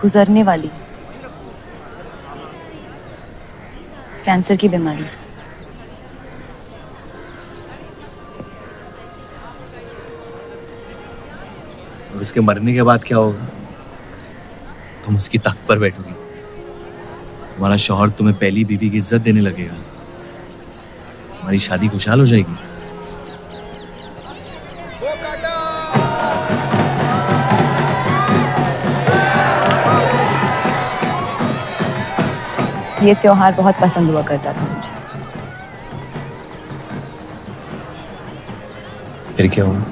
गुजरने वाली, कैंसर की बीमारी से। और उसके मरने के बाद क्या होगा? तुम उसकी तख्त पर बैठोगी, तुम्हारा शौहर तुम्हें पहली बीवी की इज्जत देने लगेगा, तुम्हारी शादी खुशहाल हो जाएगी। ये त्योहार बहुत पसंद हुआ करता था मुझे। फिर क्या हुआ?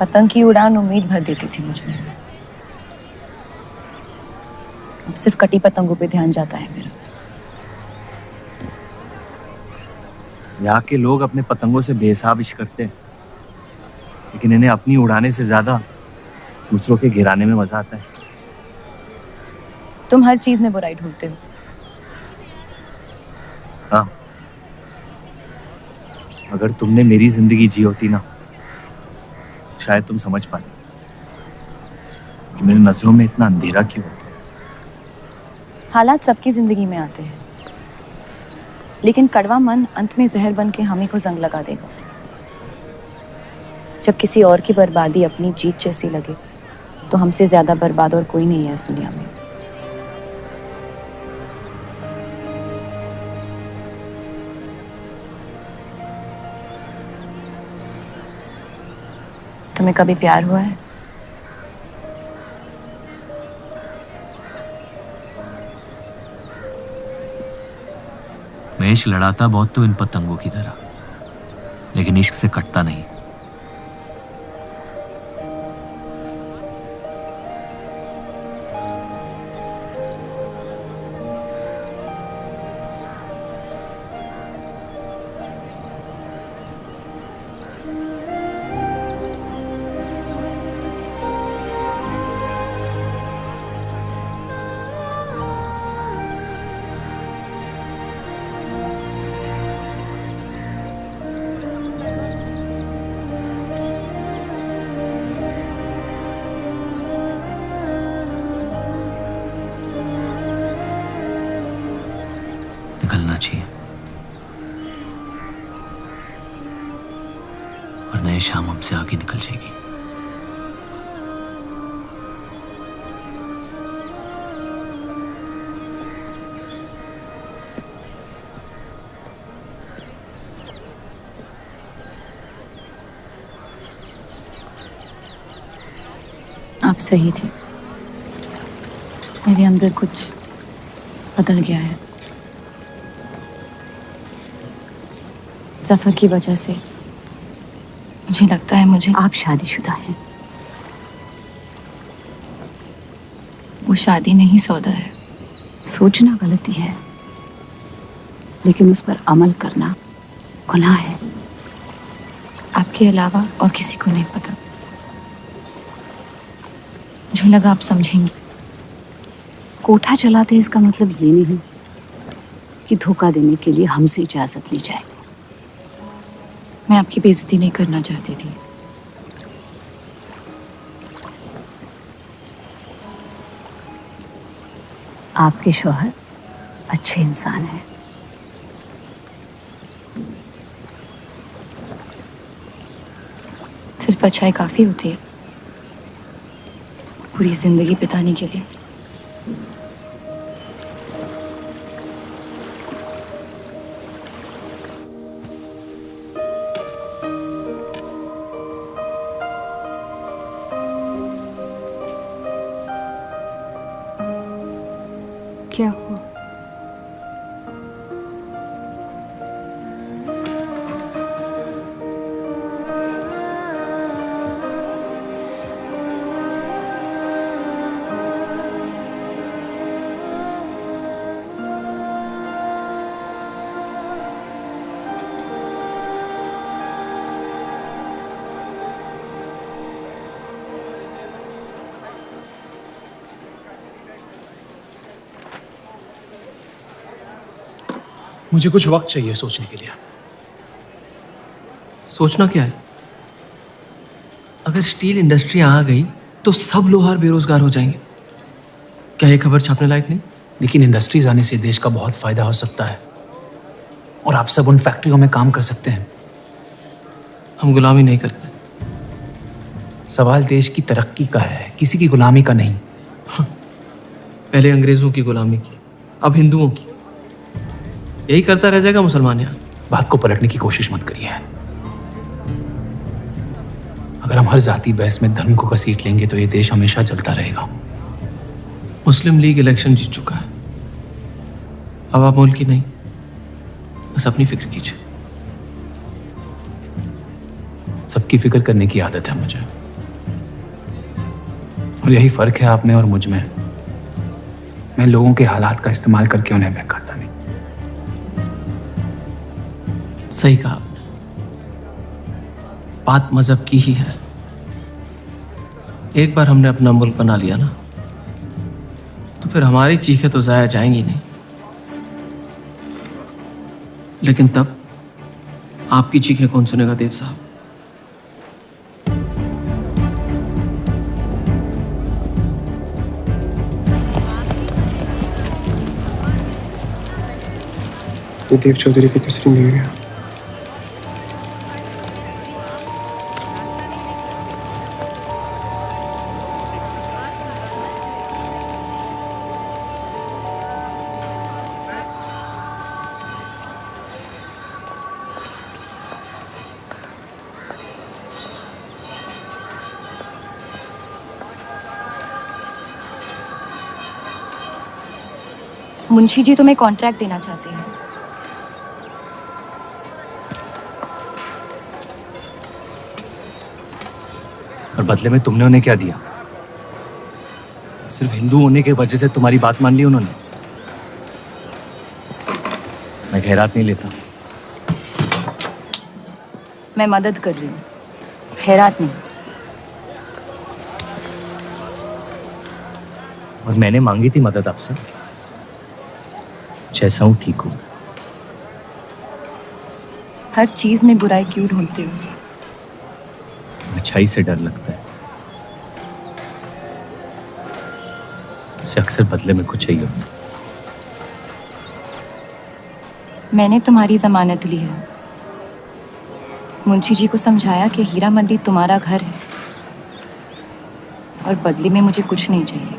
पतंग की उड़ान उम्मीद भर देती थी मुझमें। अब सिर्फ कटी पतंगों पे ध्यान जाता है मेरा। यहाँ के लोग अपने पतंगों से बेहिसाब इश्क करते हैं, लेकिन इन्हें अपनी उड़ाने से ज्यादा दूसरों के गिराने में मजा आता है। तुम हर चीज में बुराई ढूंढते हो। हाँ, अगर तुमने मेरी जिंदगी जी होती ना, शायद तुम समझ पाती कि मेरी नजरों में इतना अंधेरा क्यों। हालात सबकी जिंदगी में आते हैं, लेकिन कड़वा मन अंत में जहर बन के हम ही को जंग लगा देगा। जब किसी और की बर्बादी अपनी जीत जैसी लगे तो हमसे ज्यादा बर्बाद और कोई नहीं है इस दुनिया में। तुम्हें कभी प्यार हुआ है? मैं इश्क लड़ाता बहुत तो इन पतंगों की तरह, लेकिन इश्क से कटता नहीं। निकलना चाहिए, वरना ये शाम हमसे आगे निकल जाएगी। आप सही थे, मेरे अंदर कुछ बदल गया है। सफर की वजह से मुझे लगता है मुझे आप शादीशुदा हैं। वो शादी नहीं सौदा है। सोचना गलती है, लेकिन उस पर अमल करना गुनाह है। आपके अलावा और किसी को नहीं पता। मुझे लगा आप समझेंगी। कोठा चलाते इसका मतलब ये नहीं कि धोखा देने के लिए हमसे इजाजत ली जाए। मैं आपकी बेइज्जती नहीं करना चाहती थी। आपके शौहर अच्छे इंसान हैं। सिर्फ अच्छाई काफी होती है पूरी जिंदगी बिताने के लिए। क्या हुआ? मुझे कुछ वक्त चाहिए सोचने के लिए। सोचना क्या है? अगर स्टील इंडस्ट्री आ गई तो सब लोहार बेरोजगार हो जाएंगे। क्या ये खबर छापने लायक नहीं? लेकिन इंडस्ट्रीज आने से देश का बहुत फायदा हो सकता है और आप सब उन फैक्ट्रियों में काम कर सकते हैं। हम गुलामी नहीं करते। सवाल देश की तरक्की का है, किसी की गुलामी का नहीं। पहले अंग्रेजों की गुलामी की, अब हिंदुओं की। यही करता रह जाएगा मुसलमान यहाँ। बात को पलटने की कोशिश मत करिए। अगर हम हर जाति बहस में धर्म को घसीट लेंगे तो ये देश हमेशा चलता रहेगा। मुस्लिम लीग इलेक्शन जीत चुका है। अब आप मुल्क की नहीं, बस अपनी फिक्र कीजिए। सबकी फिक्र करने की आदत है मुझे, और यही फर्क है आप में और मुझ में। मैं लोगों के हालात का इस्तेमाल करके उन्हें बहकाता नहीं। सही कहा आपने। बात मजहब की ही है। एक बार हमने अपना मुल्क बना लिया ना, तो फिर हमारी चीखें तो जाया जाएंगी नहीं। लेकिन तब आपकी चीखें कौन सुनेगा देव साहब? तो देव चौधरी की तस्वीर मिल गया। मुंशी जी तुम्हें कॉन्ट्रैक्ट देना चाहते हैं। और बदले में तुमने उन्हें क्या दिया? सिर्फ हिंदू होने की वजह से तुम्हारी बात मान ली उन्होंने? मैं खैरात नहीं लेता। मैं मदद कर रही हूँ, खैरात नहीं। और मैंने मांगी थी मदद आपसे। जैसा हूं ठीक हूं। हर चीज में बुराई क्यों ढूंढते हो? अच्छाई से डर लगता है। उसे अक्सर बदले में कुछ चाहिए होता है। मैंने तुम्हारी जमानत ली है। मुंशी जी को समझाया कि हीरा मंडी तुम्हारा घर है और बदले में मुझे कुछ नहीं चाहिए।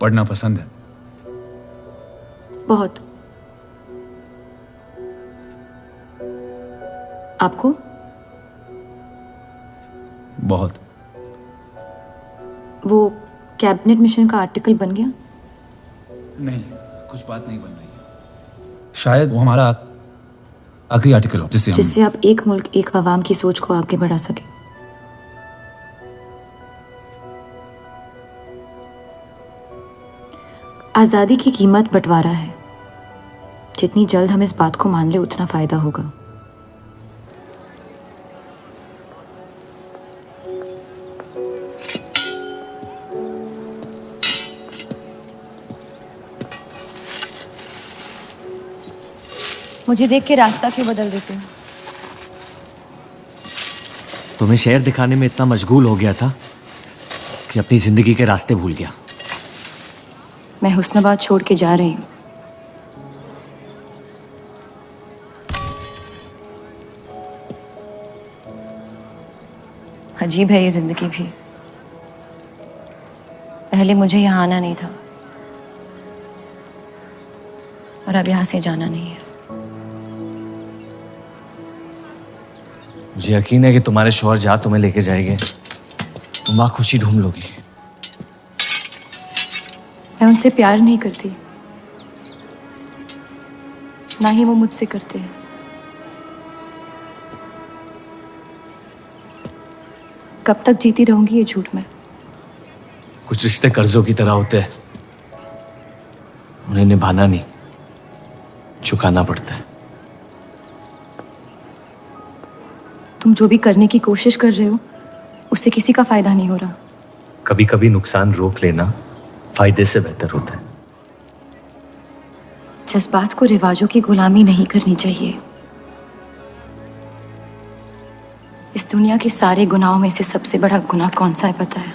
पढ़ना पसंद है? बहुत। आपको? बहुत। वो कैबिनेट मिशन का आर्टिकल बन गया? नहीं, कुछ बात नहीं बन रही है। शायद वो हमारा आखिरी आर्टिकल हो जिससे आप एक मुल्क एक अवाम की सोच को आगे बढ़ा सके। आज़ादी की कीमत बंटवारा है। जितनी जल्द हम इस बात को मान ले उतना फायदा होगा। मुझे देख के रास्ता क्यों बदल देते हो? तुम्हें शहर दिखाने में इतना मशगूल हो गया था कि अपनी जिंदगी के रास्ते भूल गया। मैं हुस्नाबाद छोड़ के जा रही हूँ। अजीब है ये जिंदगी भी। पहले मुझे यहाँ आना नहीं था और अब यहाँ से जाना नहीं है। मुझे यकीन है कि तुम्हारे शौहर जहाँ तुम्हें लेके जाएंगे तुम वहाँ खुशी ढूंढ लोगी। मैं उनसे प्यार नहीं करती, ना ही वो मुझसे करते हैं। कब तक जीती रहूंगी ये झूठ में? कुछ रिश्ते कर्जों की तरह होते हैं, उन्हें निभाना नहीं, चुकाना पड़ता है। तुम जो भी करने की कोशिश कर रहे हो उससे किसी का फायदा नहीं हो रहा। कभी कभी नुकसान रोक लेना फायदे से बेहतर होता है। जज्बात को रिवाजों की गुलामी नहीं करनी चाहिए। इस दुनिया के सारे गुनाहों में से सबसे बड़ा गुनाह कौन सा है पता है?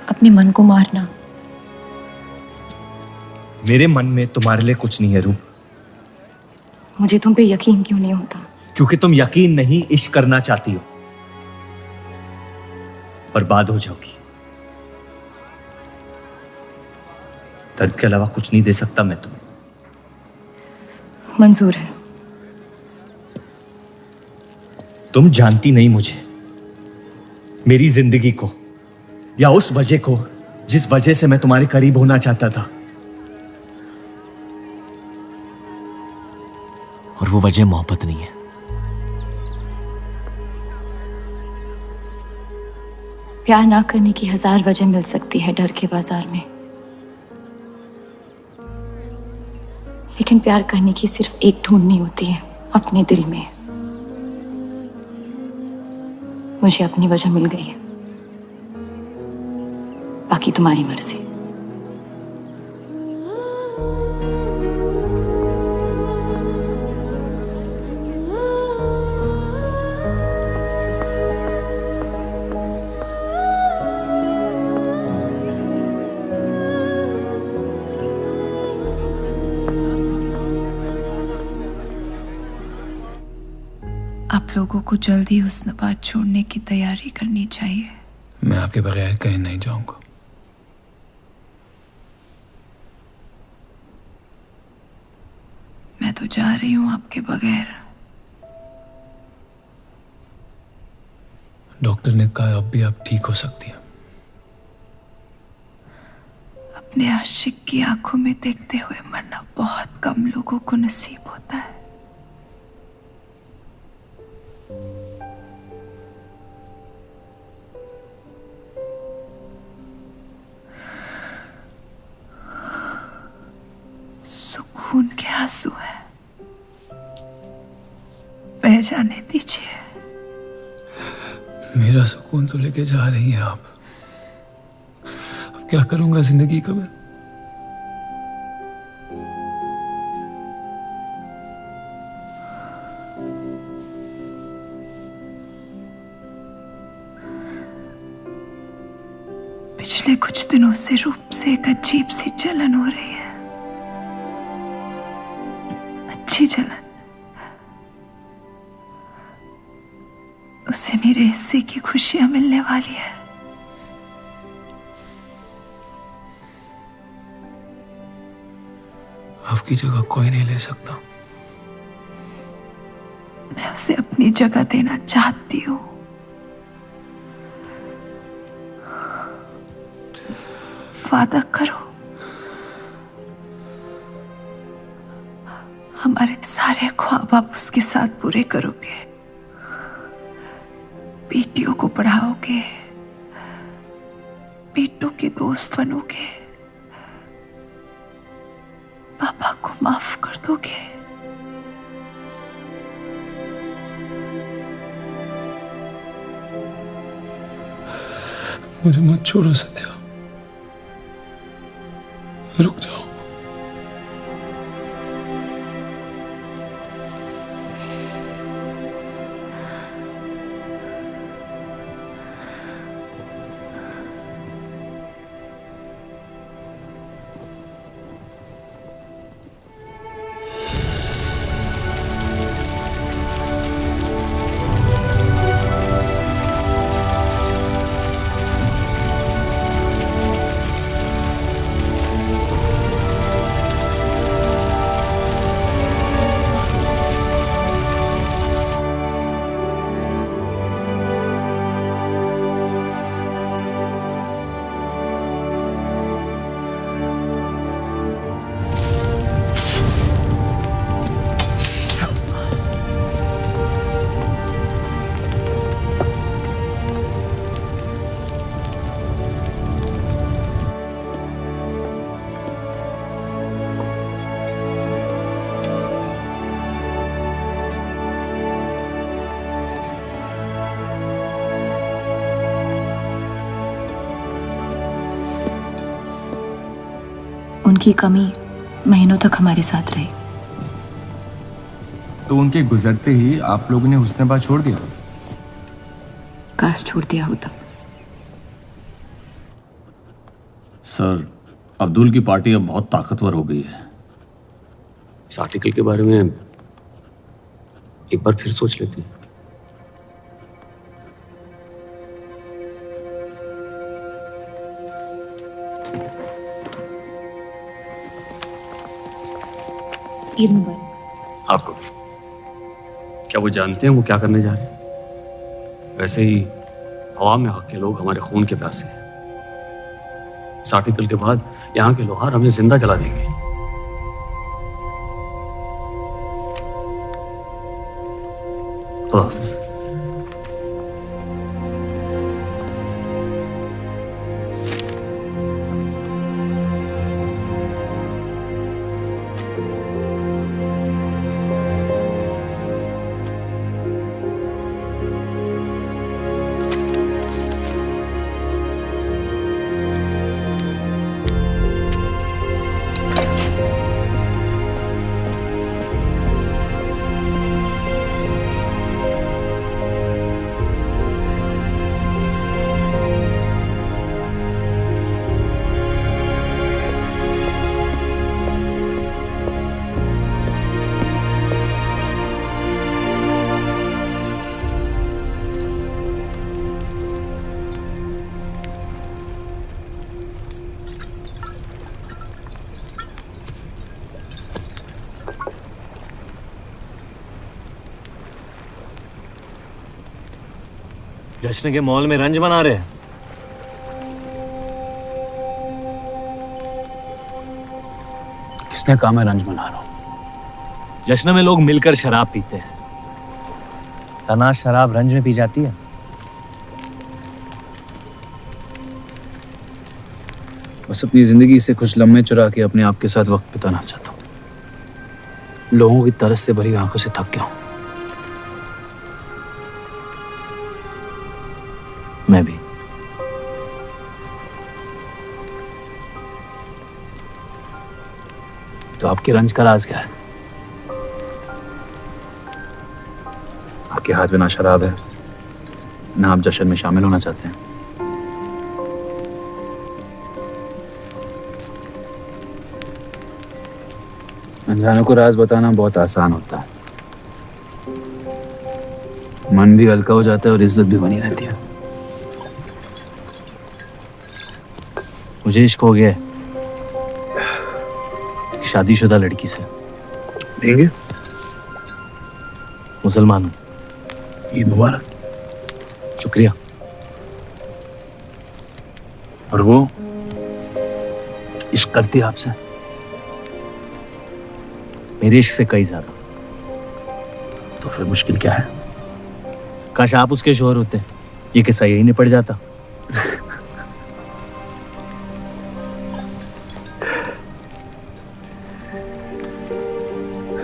अपने मन को मारना। मेरे मन में तुम्हारे लिए कुछ नहीं है रूप। मुझे तुम पे यकीन क्यों नहीं होता? क्योंकि तुम यकीन नहीं इश्क करना चाहती हो। बर्बाद हो जाओगी। दर्द के अलावा कुछ नहीं दे सकता मैं तुम्हें। मंजूर है। तुम जानती नहीं मुझे, मेरी जिंदगी को, या उस वजह को जिस वजह से मैं तुम्हारे करीब होना चाहता था। और वो वजह मोहब्बत नहीं है। प्यार ना करने की 1000 वजह मिल सकती है डर के बाजार में, लेकिन प्यार करने की सिर्फ एक ढूंढनी होती है, अपने दिल में। मुझे अपनी वजह मिल गई है, बाकी तुम्हारी मर्जी। आप लोगों को जल्दी हुस्नाबाद छोड़ने की तैयारी करनी चाहिए। मैं आपके बगैर कहीं नहीं जाऊंगा। मैं तो जा रही हूँ आपके बगैर। डॉक्टर ने कहा अब भी आप ठीक हो सकती हैं। अपने आशिक की आंखों में देखते हुए मरना बहुत कम लोगों को नसीब होता है। सुकून के आंसू है, बह जाने दीजिए। मेरा सुकून तो लेके जा रही हैं आप। अब क्या करूंगा जिंदगी का मैं? पिछले कुछ दिनों से रूप से एक अजीब सी जलन हो रही है, अच्छी जलन। उससे मेरे हिस्से की खुशियां मिलने वाली है। आपकी जगह कोई नहीं ले सकता। मैं उसे अपनी जगह देना चाहती हूँ। वादा करो, हमारे सारे ख्वाब आप उसके साथ पूरे करोगे, बेटियों को पढ़ाओगे, बेटों के दोस्त बनोगे, पापा को माफ कर दोगे। मुझे मत छोड़ो सत्या, रुक जाओ। उनकी कमी महीनों तक हमारे साथ रही। तो उनके गुजरते ही आप लोगों ने हुस्न-ए-बा छोड़ दिया? काश छोड़ दिया होता। सर, अब्दुल की पार्टी अब बहुत ताकतवर हो गई है। इस आर्टिकल के बारे में एक बार फिर सोच लेते हैं। ईद मुबारक। आपको भी। क्या वो जानते हैं वो क्या करने जा रहे हैं? वैसे ही हवा में हक के लोग हमारे खून के प्यासे हैं। इस आर्टिकल के बाद यहाँ के लोहार हमें जिंदा जला देंगे। खुदा हाफिज़। जश्न के मॉल में रंज बना रहे हैं। किसने कहा मैं रंज बना रहा हूं? जश्न में लोग मिलकर शराब पीते हैं। तनाज शराब रंज में पी जाती है। बस अपनी जिंदगी से कुछ लम्हे चुरा के अपने आप के साथ वक्त बिताना चाहता हूं। लोगों की तरस से भरी आंखों से थक गया हूं। मैं भी। तो आपके रंज का राज क्या है? आपके हाथ में ना शराब है, ना आप जश्न में शामिल होना चाहते हैं। अनजानों को राज बताना बहुत आसान होता है। मन भी हल्का हो जाता है और इज्जत भी बनी रहती है। मुझे इश्क हो गया है। शादीशुदा लड़की से। देंगे? मुसलमान हूँ। ईद मुबारक। शुक्रिया। और वो इश्क करती है आपसे? मेरे इश्क से कई ज्यादा। तो फिर मुश्किल क्या है? काश आप उसके शोहर होते, ये किस्सा यही निपट जाता।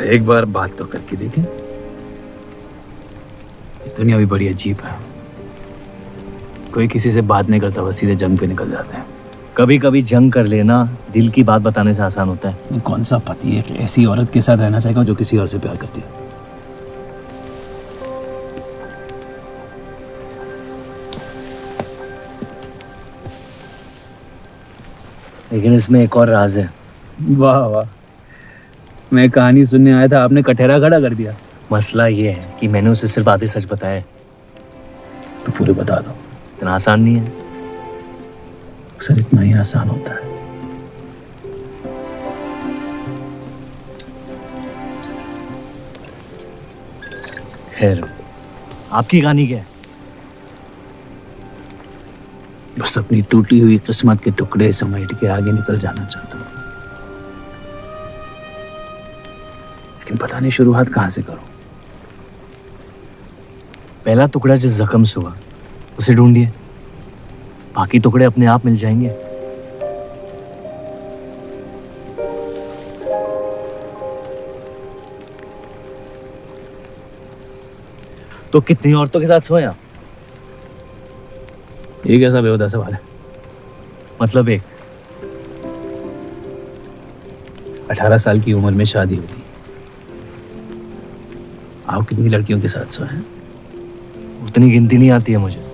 एक बार बात तो करके देखें। दुनिया भी बड़ी अजीब है, कोई किसी से बात नहीं करता, बस सीधे जंग पे निकल जाते हैं। कभी कभी जंग कर लेना दिल की बात बताने से आसान होता है। कौन सा पति एक ऐसी औरत के साथ रहना चाहेगा जो किसी और से प्यार करती है? लेकिन इसमें एक और राज है। वाह वाह, मैं कहानी सुनने आया था, आपने कटहरा खड़ा कर दिया। मसला ये है कि मैंने उसे सिर्फ आधे सच बताया। तो पूरे बता दो। इतना आसान नहीं है। अक्सर इतना ही आसान होता है। खैर, आपकी कहानी क्या है? बस अपनी टूटी हुई किस्मत के टुकड़े समेट के आगे निकल जाना चाहता हूँ, लेकिन पता नहीं शुरुआत कहाँ से करूं। पहला टुकड़ा जिस जख्म से हुआ उसे ढूंढिए, बाकी टुकड़े अपने आप मिल जाएंगे। तो कितनी औरतों के साथ सोए आप? ये कैसा बेहुदा सवाल है? मतलब एक 18 साल की उम्र में शादी होगी, आप कितनी लड़कियों के साथ सोए हैं? उतनी गिनती नहीं आती है मुझे।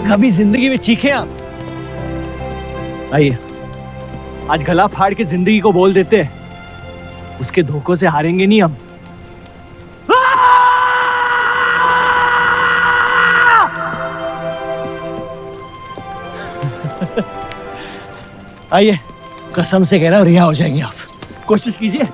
कभी जिंदगी में चीखे आप? आइए, आज गला फाड़ के जिंदगी को बोल देते हैं, उसके धोखों से हारेंगे नहीं हम। आइए, कसम से कह रहा हूं रिहा हो जाएंगे आप। कोशिश कीजिए।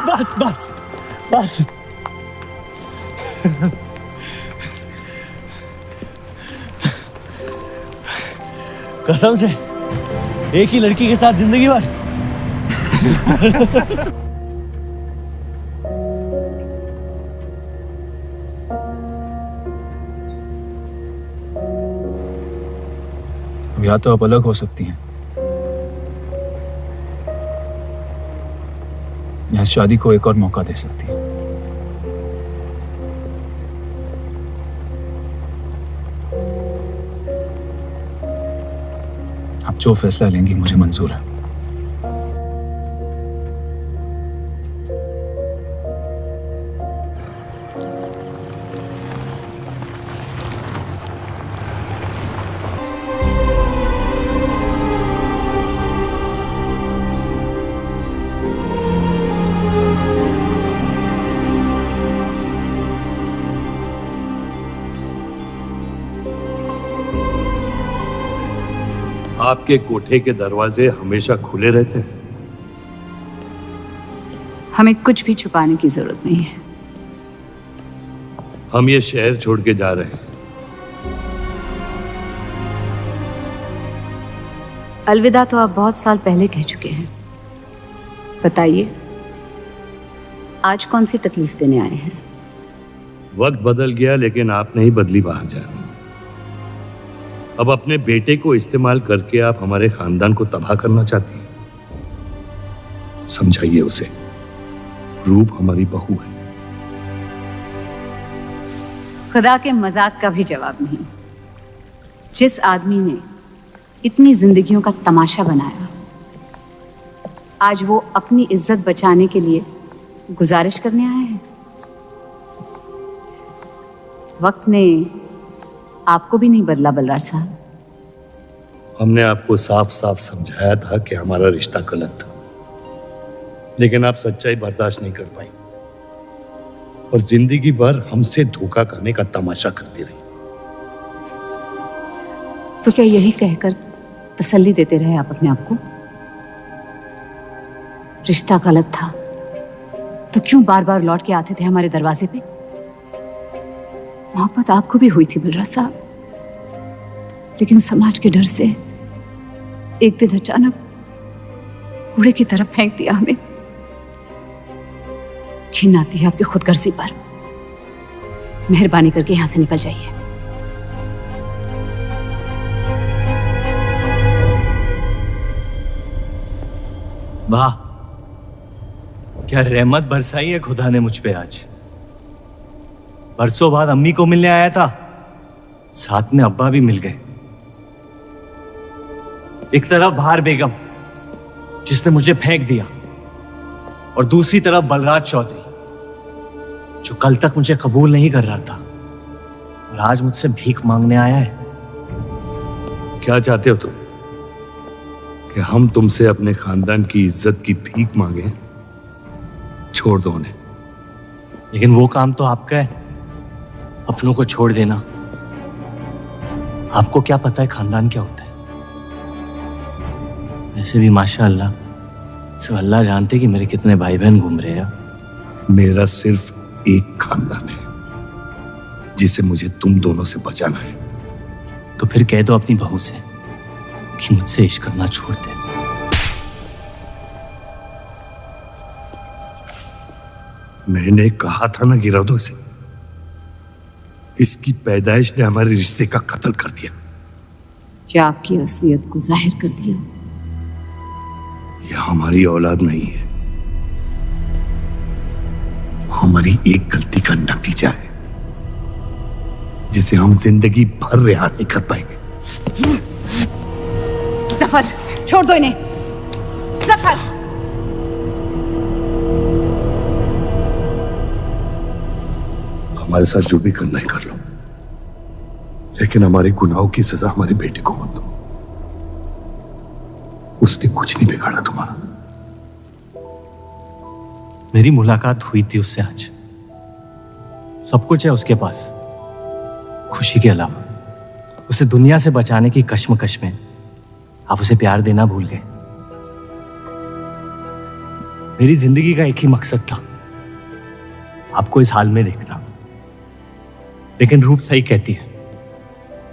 बस बस बस। कसम से एक ही लड़की के साथ जिंदगी भर। अब या तो आप अलग हो सकती हैं या शादी को एक और मौका दे सकती हैं। आप जो फैसला लेंगी मुझे मंजूर है। आपके कोठे के दरवाजे हमेशा खुले रहते हैं? हमें कुछ भी छुपाने की जरूरत नहीं है। हम ये शहर छोड़ के जा रहे हैं। अलविदा तो आप बहुत साल पहले कह चुके हैं। बताइए, आज कौन सी तकलीफ देने आए हैं? वक्त बदल गया लेकिन आप नहीं बदली बाहर जान। अब अपने बेटे को इस्तेमाल करके आप हमारे खानदान को तबाह करना चाहती हैं। समझाइए उसे, रूप हमारी बहू है। खुदा के मजाक का भी जवाब नहीं। जिस आदमी ने इतनी जिंदगियों का तमाशा बनाया, आज वो अपनी इज्जत बचाने के लिए गुजारिश करने आए हैं। वक्त ने आपको भी नहीं बदला बलराज साहब। हमने आपको साफ साफ समझाया था कि हमारा रिश्ता गलत था, लेकिन आप सच्चाई बर्दाश्त नहीं कर पाई और जिंदगी भर हमसे धोखा करने का तमाशा करती रही। तो क्या यही कहकर तसल्ली देते रहे आप अपने आप को? रिश्ता गलत था तो क्यों बार बार लौट के आते थे हमारे दरवाजे पे? मोहब्बत आपको भी हुई थी बलराज साहब, लेकिन समाज के डर से एक दिन अचानक कूड़े की तरफ फेंक दिया हमें। घिन आती है आपकी खुदगर्जी पर। मेहरबानी करके यहां से निकल जाइए। वाह, क्या रहमत बरसाई है खुदा ने मुझ पे आज। बरसों बाद अम्मी को मिलने आया था, साथ में अब्बा भी मिल गए। एक तरफ बहार बेगम जिसने मुझे फेंक दिया और दूसरी तरफ बलराज चौधरी जो कल तक मुझे कबूल नहीं कर रहा था और आज मुझसे भीख मांगने आया है। क्या चाहते हो तुम? कि हम तुमसे अपने खानदान की इज्जत की भीख मांगे? छोड़ दो उन्हें। लेकिन वो काम तो आपका है, अपनों को छोड़ देना। आपको क्या पता है खानदान क्या होता है? वैसे भी माशाअल्लाह सिर्फ अल्लाह जानते कि मेरे कितने भाई बहन घूम रहे हैं। मेरा सिर्फ एक खानदान है जिसे मुझे तुम दोनों से बचाना है। तो फिर कह दो अपनी बहू से कि मुझसे इश्क करना छोड़ दे। मैंने कहा था ना गिरा दो इसे। इसकी पैदाइश ने हमारे रिश्ते का कत्ल कर दिया। क्या आपकी असलियत को जाहिर कर दिया? यह हमारी औलाद नहीं है, हमारी एक गलती का नतीजा है जिसे हम जिंदगी भर रिहा नहीं कर पाएंगे। जफर, छोड़ दो इन्हें। जफर, हमारे साथ जो भी करना है कर लो, लेकिन हमारे गुनाहों की सजा हमारे बेटे को मत दो। उसने कुछ नहीं बिगाड़ा तुम्हारा। मेरी मुलाकात हुई थी उससे आज। सब कुछ है उसके पास खुशी के अलावा। उसे दुनिया से बचाने की कश्मकश में आप उसे प्यार देना भूल गए। मेरी जिंदगी का एक ही मकसद था, आपको इस हाल में देखना। लेकिन रूप सही कहती है,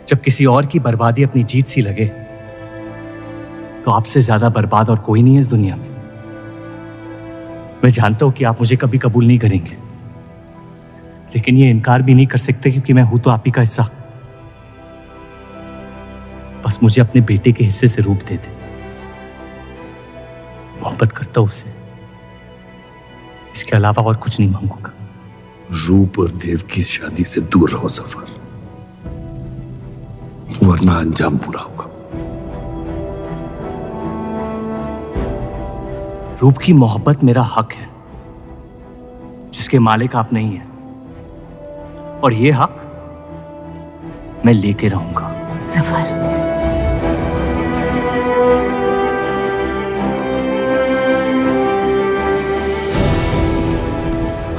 जब किसी और की बर्बादी अपनी जीत सी लगे तो आपसे ज्यादा बर्बाद और कोई नहीं है इस दुनिया में। मैं जानता हूं कि आप मुझे कभी कबूल नहीं करेंगे, लेकिन ये इनकार भी नहीं कर सकते क्योंकि मैं हूं तो आप ही का हिस्सा। बस मुझे अपने बेटे के हिस्से से रूप दे दे। मोहब्बत करता हूं उससे, इसके अलावा और कुछ नहीं मांगूंगा। रूप और देव की शादी से दूर रहो सफर, वरना अंजाम बुरा होगा। रूप की मोहब्बत मेरा हक है जिसके मालिक आप नहीं हैं, और ये हक मैं लेके रहूंगा। जफर,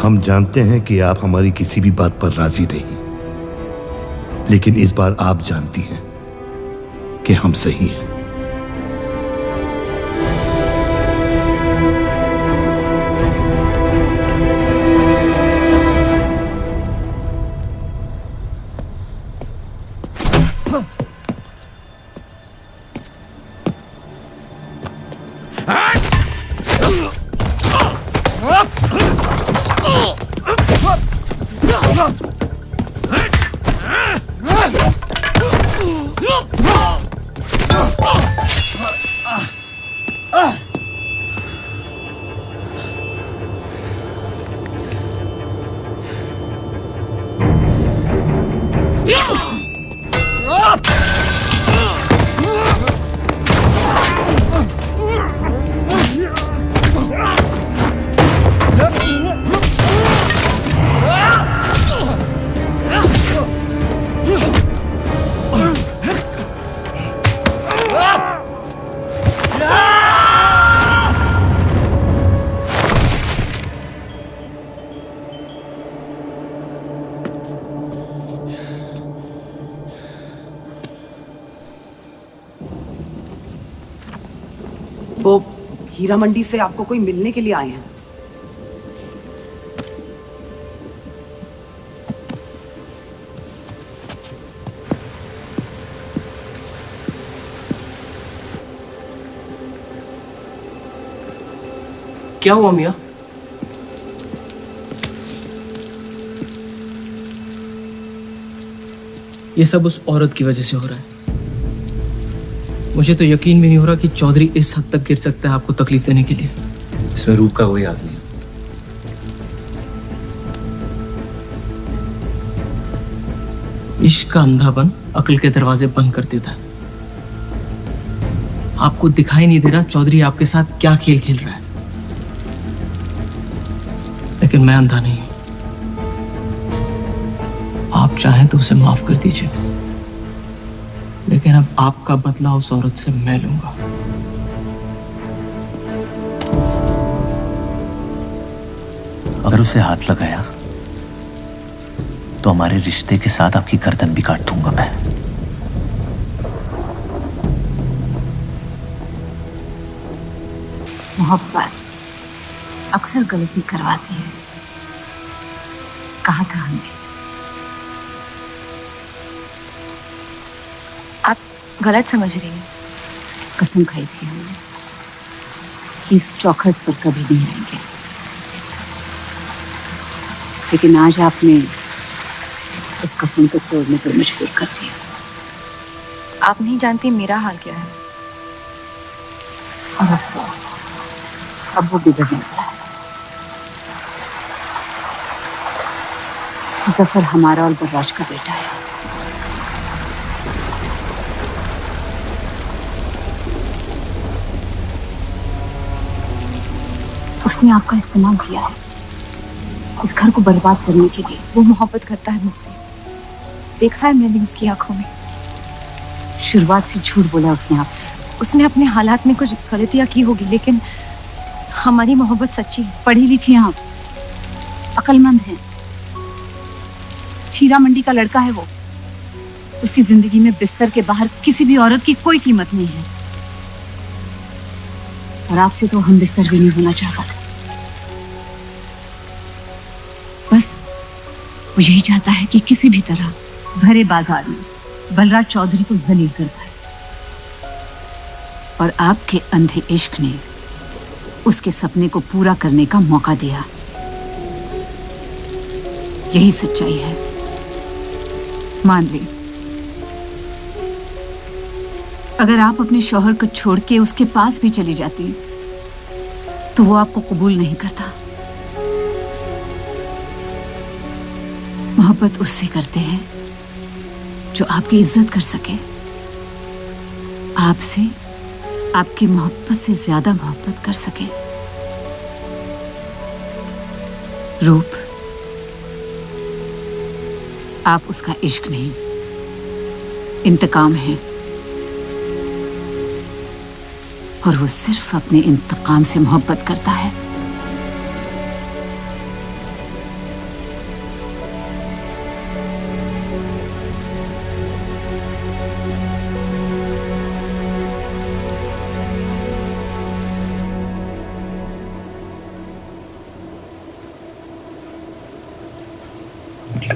हम जानते हैं कि आप हमारी किसी भी बात पर राजी नहीं, लेकिन इस बार आप जानती हैं कि हम सही हैं। वो हीरा मंडी से आपको कोई मिलने के लिए आए हैं। क्या हुआ मियाँ? ये सब उस औरत की वजह से हो रहा है। मुझे तो यकीन भी नहीं हो रहा कि चौधरी इस हद तक गिर सकता है आपको तकलीफ देने के लिए। इसमें रूप का कोई हाथ नहीं। इश्क का अंधापन अक्ल के दरवाजे बंद कर देता है। आपको दिखाई नहीं दे रहा चौधरी आपके साथ क्या खेल खेल रहा है, लेकिन मैं अंधा नहीं हूं। आप चाहें तो उसे माफ कर दीजिए, लेकिन अब आपका बदला उस औरत से मैं लूंगा। अगर उसे हाथ लगाया तो हमारे रिश्ते के साथ आपकी गर्दन भी काट दूंगा मैं। मोहब्बत अक्सर गलती करवाती है, कहा था हमने। आप गलत समझ रही हैं। कसम खाई थी हमने कि इस चौखट पर कभी नहीं आएंगे, लेकिन आज आपने उस कसम को तोड़ने पर मजबूर कर दिया। आप नहीं जानती मेरा हाल क्या है। और अफसोस अब वो बिगड़ने वाला है। जफर हमारा और बर्राज का बेटा है। उसने आपका इस्तेमाल किया है इस घर को बर्बाद करने के लिए। वो मोहब्बत करता है मुझसे, देखा है मैंने उसकी आंखों में। शुरुआत से झूठ बोला उसने आपसे। उसने अपने हालात में कुछ गलतियां की होगी, लेकिन हमारी मोहब्बत सच्ची है। पढ़ी लिखी हैं आप, अक्लमंद हैं। हीरा मंडी का लड़का है वो। उसकी जिंदगी में बिस्तर के बाहर किसी भी औरत की कोई कीमत नहीं है, और आपसे तो हम बिस्तर भी नहीं होना चाहता था। बस वो यही चाहता है कि किसी भी तरह भरे बाजार में बलराज चौधरी को जलील कर पाए, और आपके अंधे इश्क ने उसके सपने को पूरा करने का मौका दिया। यही सच्चाई है, मान ली। अगर आप अपने शौहर को छोड़ के उसके पास भी चली जाती तो वो आपको कबूल नहीं करता। मोहब्बत उससे करते हैं जो आपकी इज्जत कर सके, आपसे आपकी मोहब्बत से ज्यादा मोहब्बत कर सके। रूप, आप उसका इश्क नहीं, इंतकाम है, और वो सिर्फ अपने इंतकाम से मोहब्बत करता है।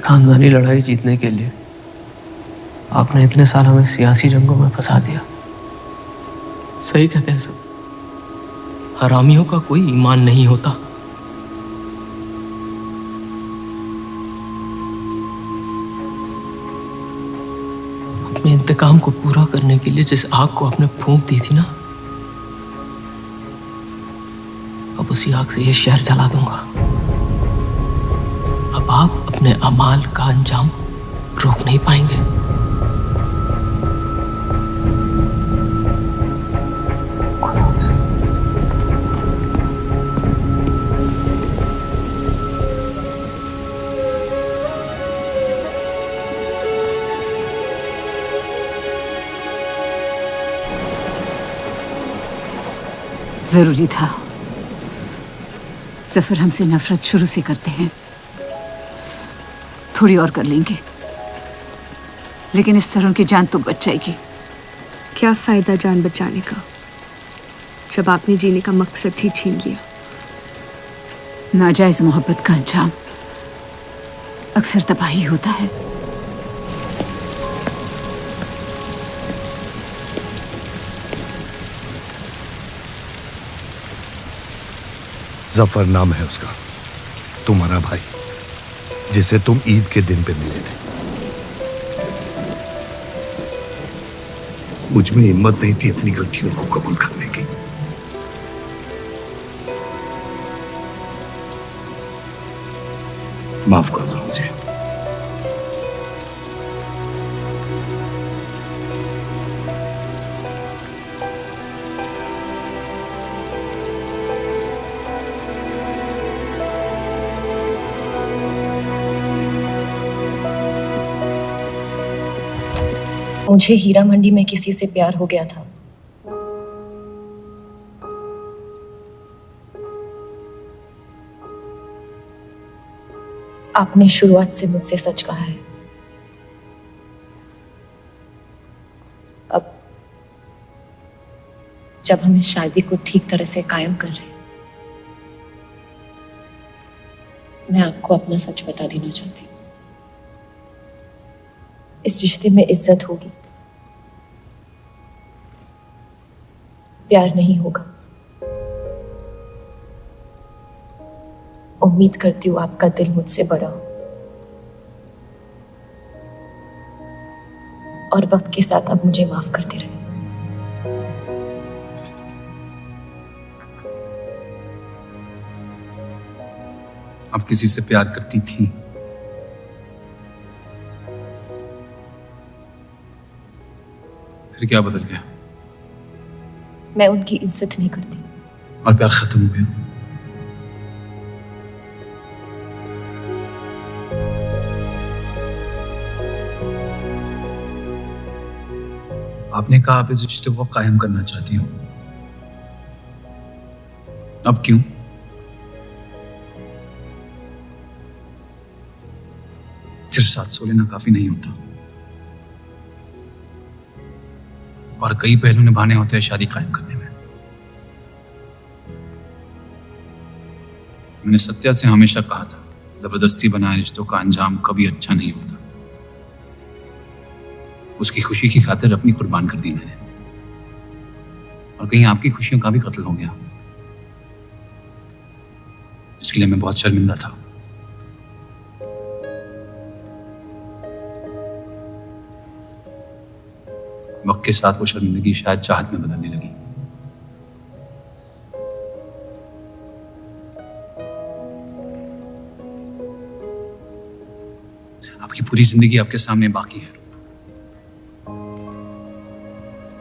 खानदानी लड़ाई जीतने के लिए आपने इतने साल हमें सियासी जंगों में फंसा दिया। सही कहते हैं सब, हरामियों का कोई ईमान नहीं होता। अपने इंतकाम को पूरा करने के लिए जिस आग को आपने फूंक दी थी ना, अब उसी आग से ये शहर जला दूंगा। अब आप अपने अमाल का अंजाम रोक नहीं पाएंगे। जरूरी था। जफर हमसे नफरत शुरू से करते हैं, थोड़ी और कर लेंगे, लेकिन इस तरह उनकी जान तो बच जाएगी। क्या फायदा जान बचाने का जब आपने जीने का मकसद ही छीन लिया। नाजायज मोहब्बत का अंजाम अक्सर तबाही होता है। जफर नाम है उसका, तुम्हारा भाई, जिसे तुम ईद के दिन पे मिले थे। मुझ में हिम्मत नहीं थी अपनी गलतियों को कबूल करने की। माफ कर दो मुझे। मुझे हीरा मंडी में किसी से प्यार हो गया था। आपने शुरुआत से मुझसे सच कहा है। अब जब हम इस शादी को ठीक तरह से कायम कर रहे हैं, मैं आपको अपना सच बता देना चाहती हूँ। इस रिश्ते में इज्जत होगी, प्यार नहीं होगा। उम्मीद करती हूँ आपका दिल मुझसे बड़ा हो और वक्त के साथ आप मुझे माफ करते रहे। आप किसी से प्यार करती थी? फिर क्या बदल गया? मैं उनकी इज्जत नहीं करती। और प्यार खत्म हो गया? आपने कहा आप इस रिश्ते को कायम करना चाहती हो, अब क्यों? सिर्फ 700 लेना काफी नहीं होता और कई पहलू निभाने होते हैं शादी कायम करने में। मैंने सत्या से हमेशा कहा था, जबरदस्ती बनाए रिश्तों का अंजाम कभी अच्छा नहीं होता। उसकी खुशी की खातिर अपनी कुर्बान कर दी मैंने, और कहीं आपकी खुशियों का भी कत्ल हो गया, इसके लिए मैं बहुत शर्मिंदा था। वक्त के साथ वो शर्मिंदगी शायद चाहत में बदलने लगी। आपकी पूरी जिंदगी आपके सामने बाकी है।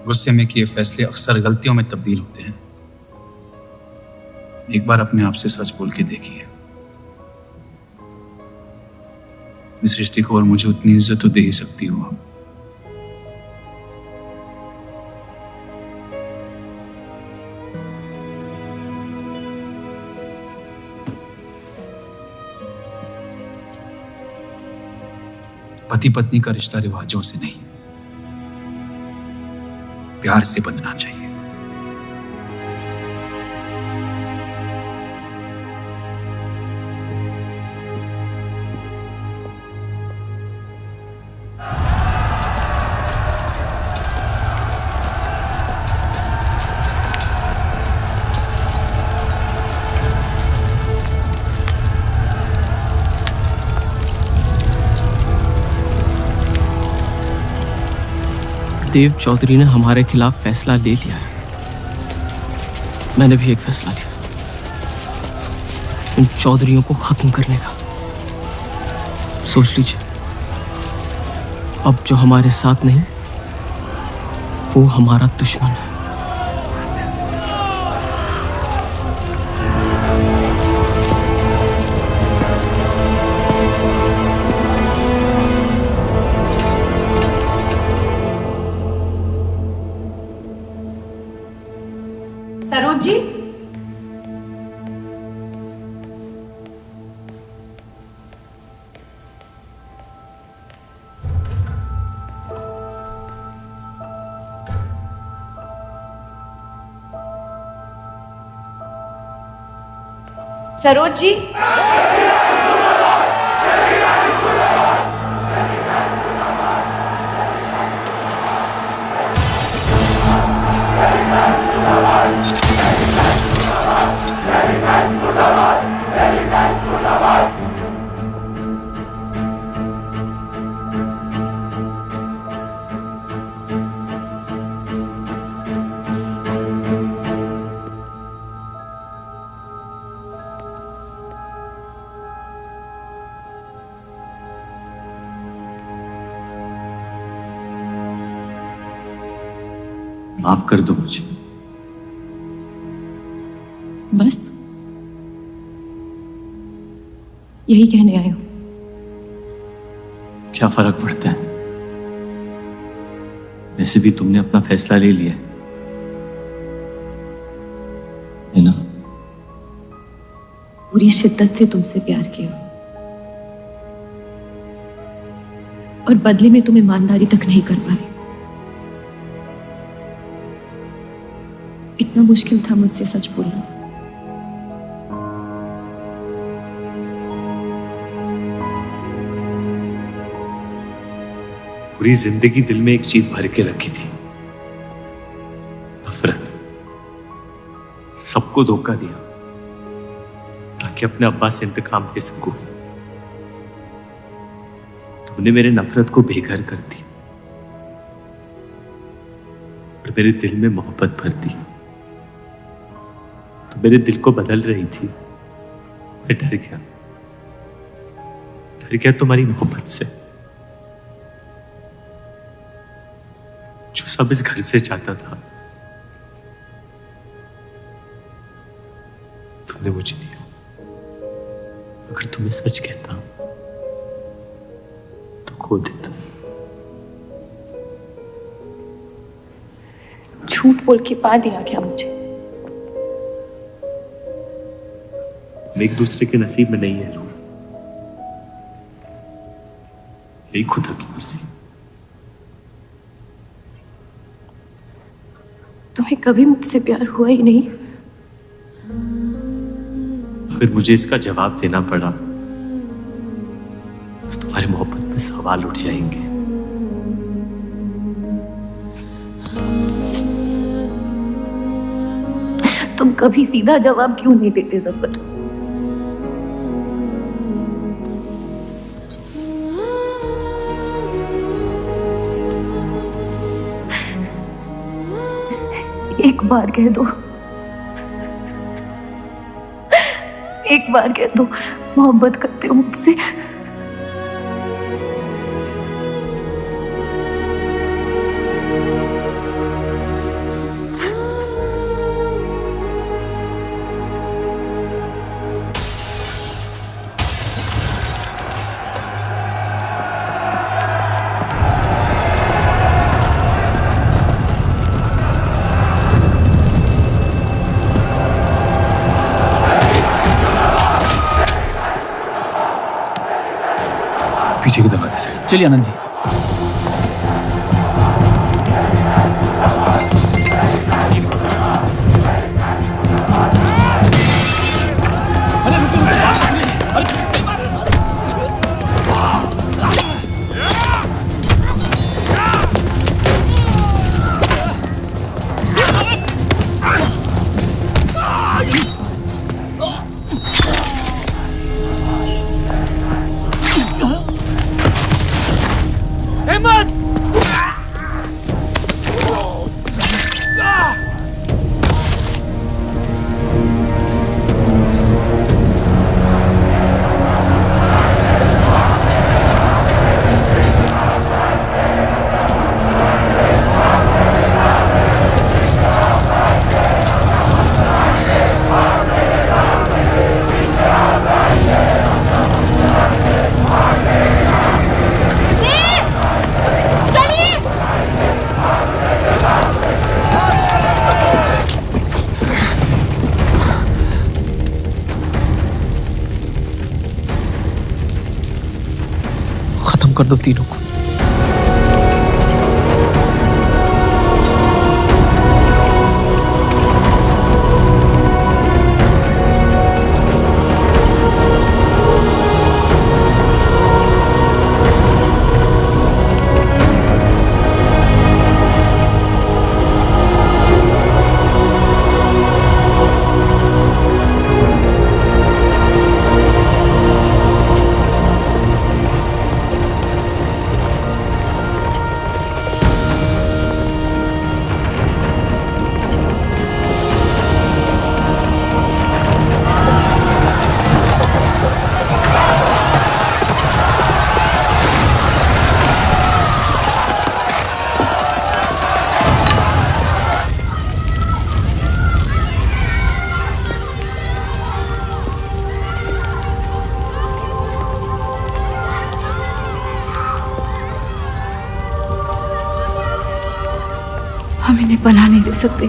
गुस्से में किए फैसले अक्सर गलतियों में तब्दील होते हैं। एक बार अपने आप से सच बोल के देखिए, इस रिश्ते को और मुझे उतनी इज्जत तो दे ही सकती हो आप। पति पत्नी का रिश्ता रिवाजों से नहीं, प्यार से बंधना चाहिए। देव चौधरी ने हमारे खिलाफ फैसला ले लिया है। मैंने भी एक फैसला लिया, इन चौधरियों को खत्म करने का। सोच लीजिए, अब जो हमारे साथ नहीं, वो हमारा दुश्मन है। सरोज जी, सरोज जी। माफ कर दो मुझे। बस यही कहने आए हो? क्या फर्क पड़ता है? वैसे भी तुमने अपना फैसला ले लिया है ना? पूरी शिद्दत से तुमसे प्यार किया और बदले में तुम ईमानदारी तक नहीं कर पाए। इतना मुश्किल था मुझसे सच बोलना। पूरी जिंदगी दिल में एक चीज भर के रखी थी, नफरत। सबको धोखा दिया ताकि अपने अब्बा से इंतकाम ले सकूं। तुमने मेरे नफरत को बेघर कर दी और मेरे दिल में मोहब्बत भर दी। तो मेरे दिल को बदल रही थी। मैं डर गया तुम्हारी मोहब्बत से, जो सब इस घर से चाहता था तुमने मुझे दिया। अगर तुम्हें सच कहता तो खो देता। झूठ बोल के पा दिया क्या मुझे? हम एक दूसरे के नसीब में नहीं है रूह, यही खुदा की मर्जी। तुम्हें कभी मुझसे प्यार हुआ ही नहीं? अगर मुझे इसका जवाब देना पड़ा तो तुम्हारी मोहब्बत में सवाल उठ जाएंगे। तुम कभी सीधा जवाब क्यों नहीं देते जफर? एक बार कह दो, एक बार कह दो मोहब्बत करते हो मुझसे। पीछे के दरवाजे से। चलिए आनंद जी। कर दो तीनों को। हम इन्हें पनाह नहीं दे सकते।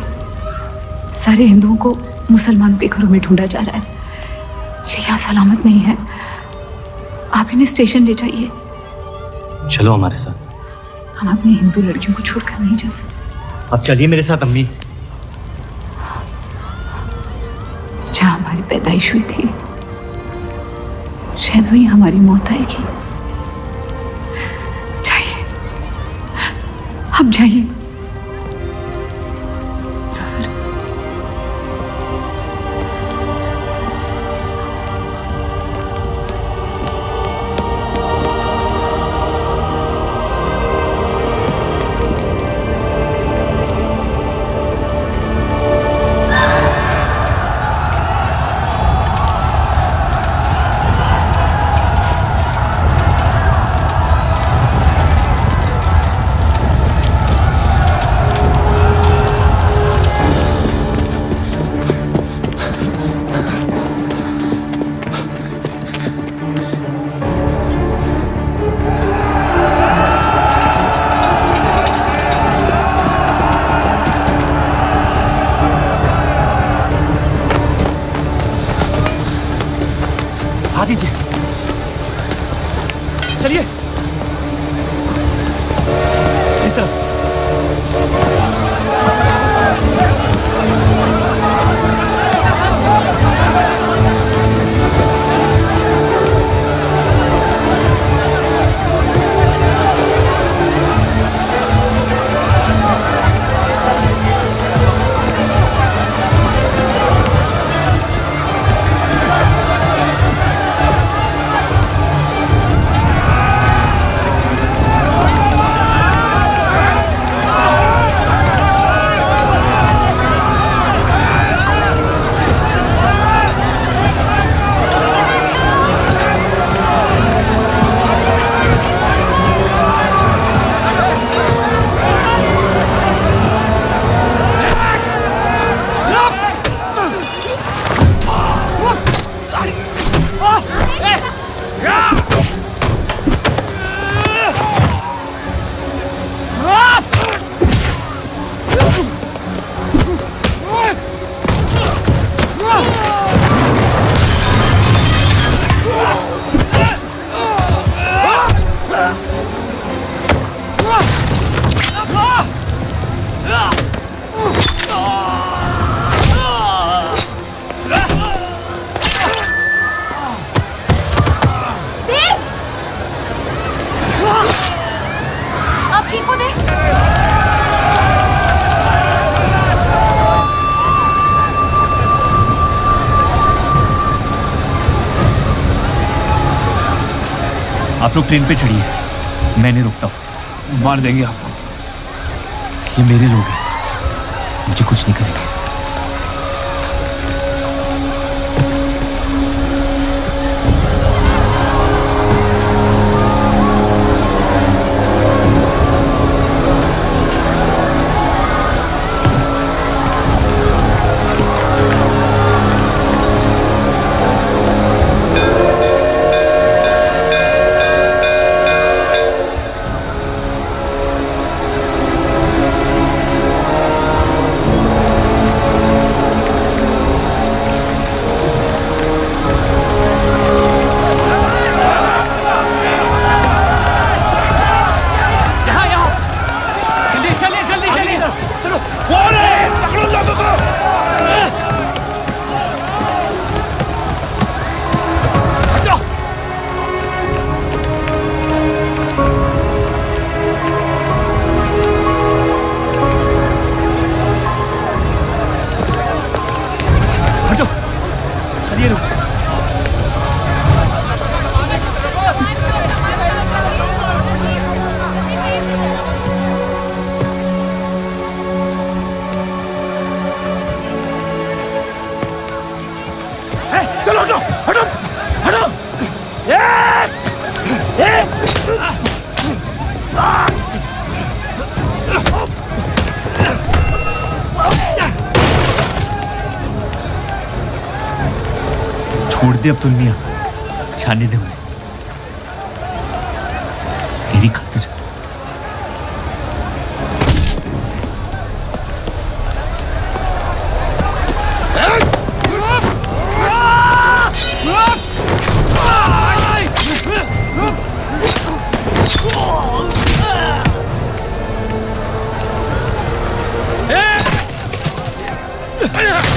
सारे हिंदुओं को मुसलमानों के घरों में ढूंढा जा रहा है। ये यहाँ सलामत नहीं है। आप इन्हें स्टेशन ले जाइए। चलो हमारे साथ। हम अपनी हिंदू लड़कियों को छोड़कर नहीं जा सकते। अब चलिए मेरे साथ अम्मी। जहाँ हमारी पैदाइश हुई थी शायद वही हमारी मौत आएगी। जाइए, अब जाइए। चलिए इस तरफ। आप लोग ट्रेन पे चढ़िए, मैं नहीं रुकता हूँ। मार देंगे आपको। ये मेरे लोग हैं, मुझे कुछ नहीं करेंगे। छोड़ दे अब्दुल मियां, छाने दे उन्हें मेरी खातिर। जफर!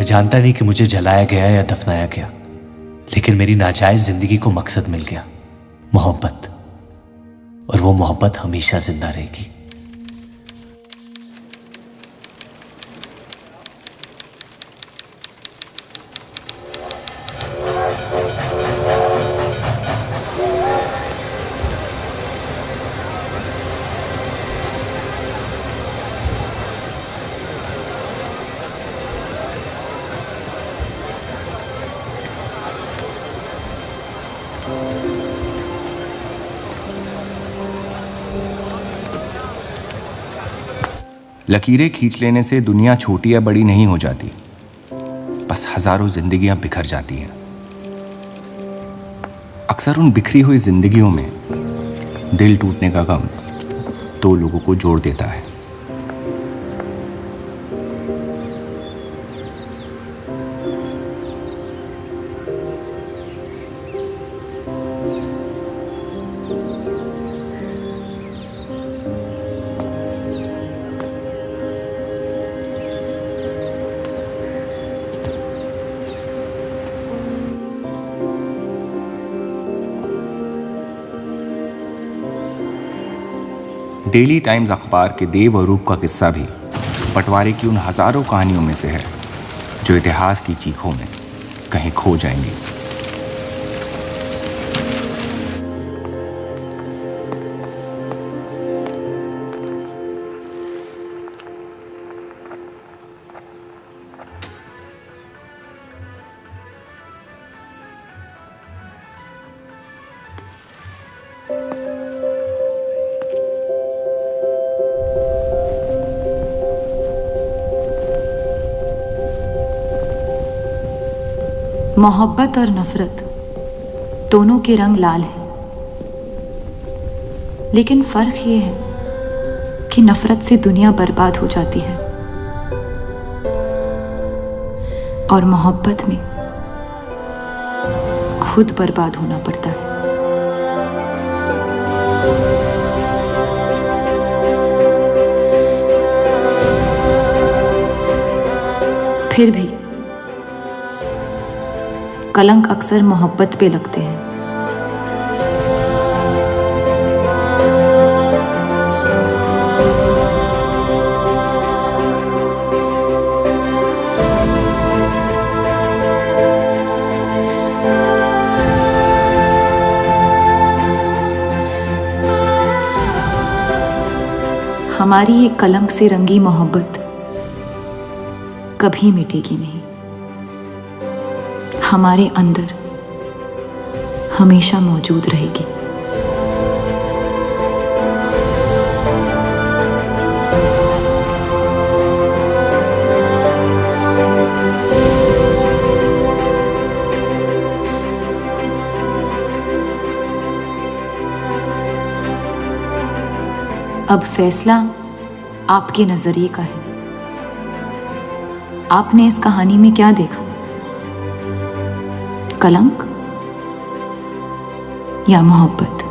जानता नहीं कि मुझे जलाया गया या दफनाया गया, लेकिन मेरी नाजायज जिंदगी को मकसद मिल गया, मोहब्बत। और वो मोहब्बत हमेशा जिंदा रहेगी। लकीरें खींच लेने से दुनिया छोटी या बड़ी नहीं हो जाती, बस हजारों जिंदगियां बिखर जाती हैं। अक्सर उन बिखरी हुई जिंदगियों में दिल टूटने का गम दो लोगों को जोड़ देता है। डेली टाइम्स अखबार के देव और रूप का किस्सा भी बंटवारे की उन हजारों कहानियों में से है जो इतिहास की चीखों में कहीं खो जाएंगी। मोहब्बत और नफरत दोनों के रंग लाल हैं, लेकिन फर्क ये है कि नफरत से दुनिया बर्बाद हो जाती है और मोहब्बत में खुद बर्बाद होना पड़ता है। फिर भी कलंक अक्सर मोहब्बत पे लगते हैं। हमारी ये कलंक से रंगी मोहब्बत कभी मिटेगी नहीं, हमारे अंदर हमेशा मौजूद रहेगी। अब फैसला आपके नजरिए का है। आपने इस कहानी में क्या देखा? कलंक या मोहब्बत?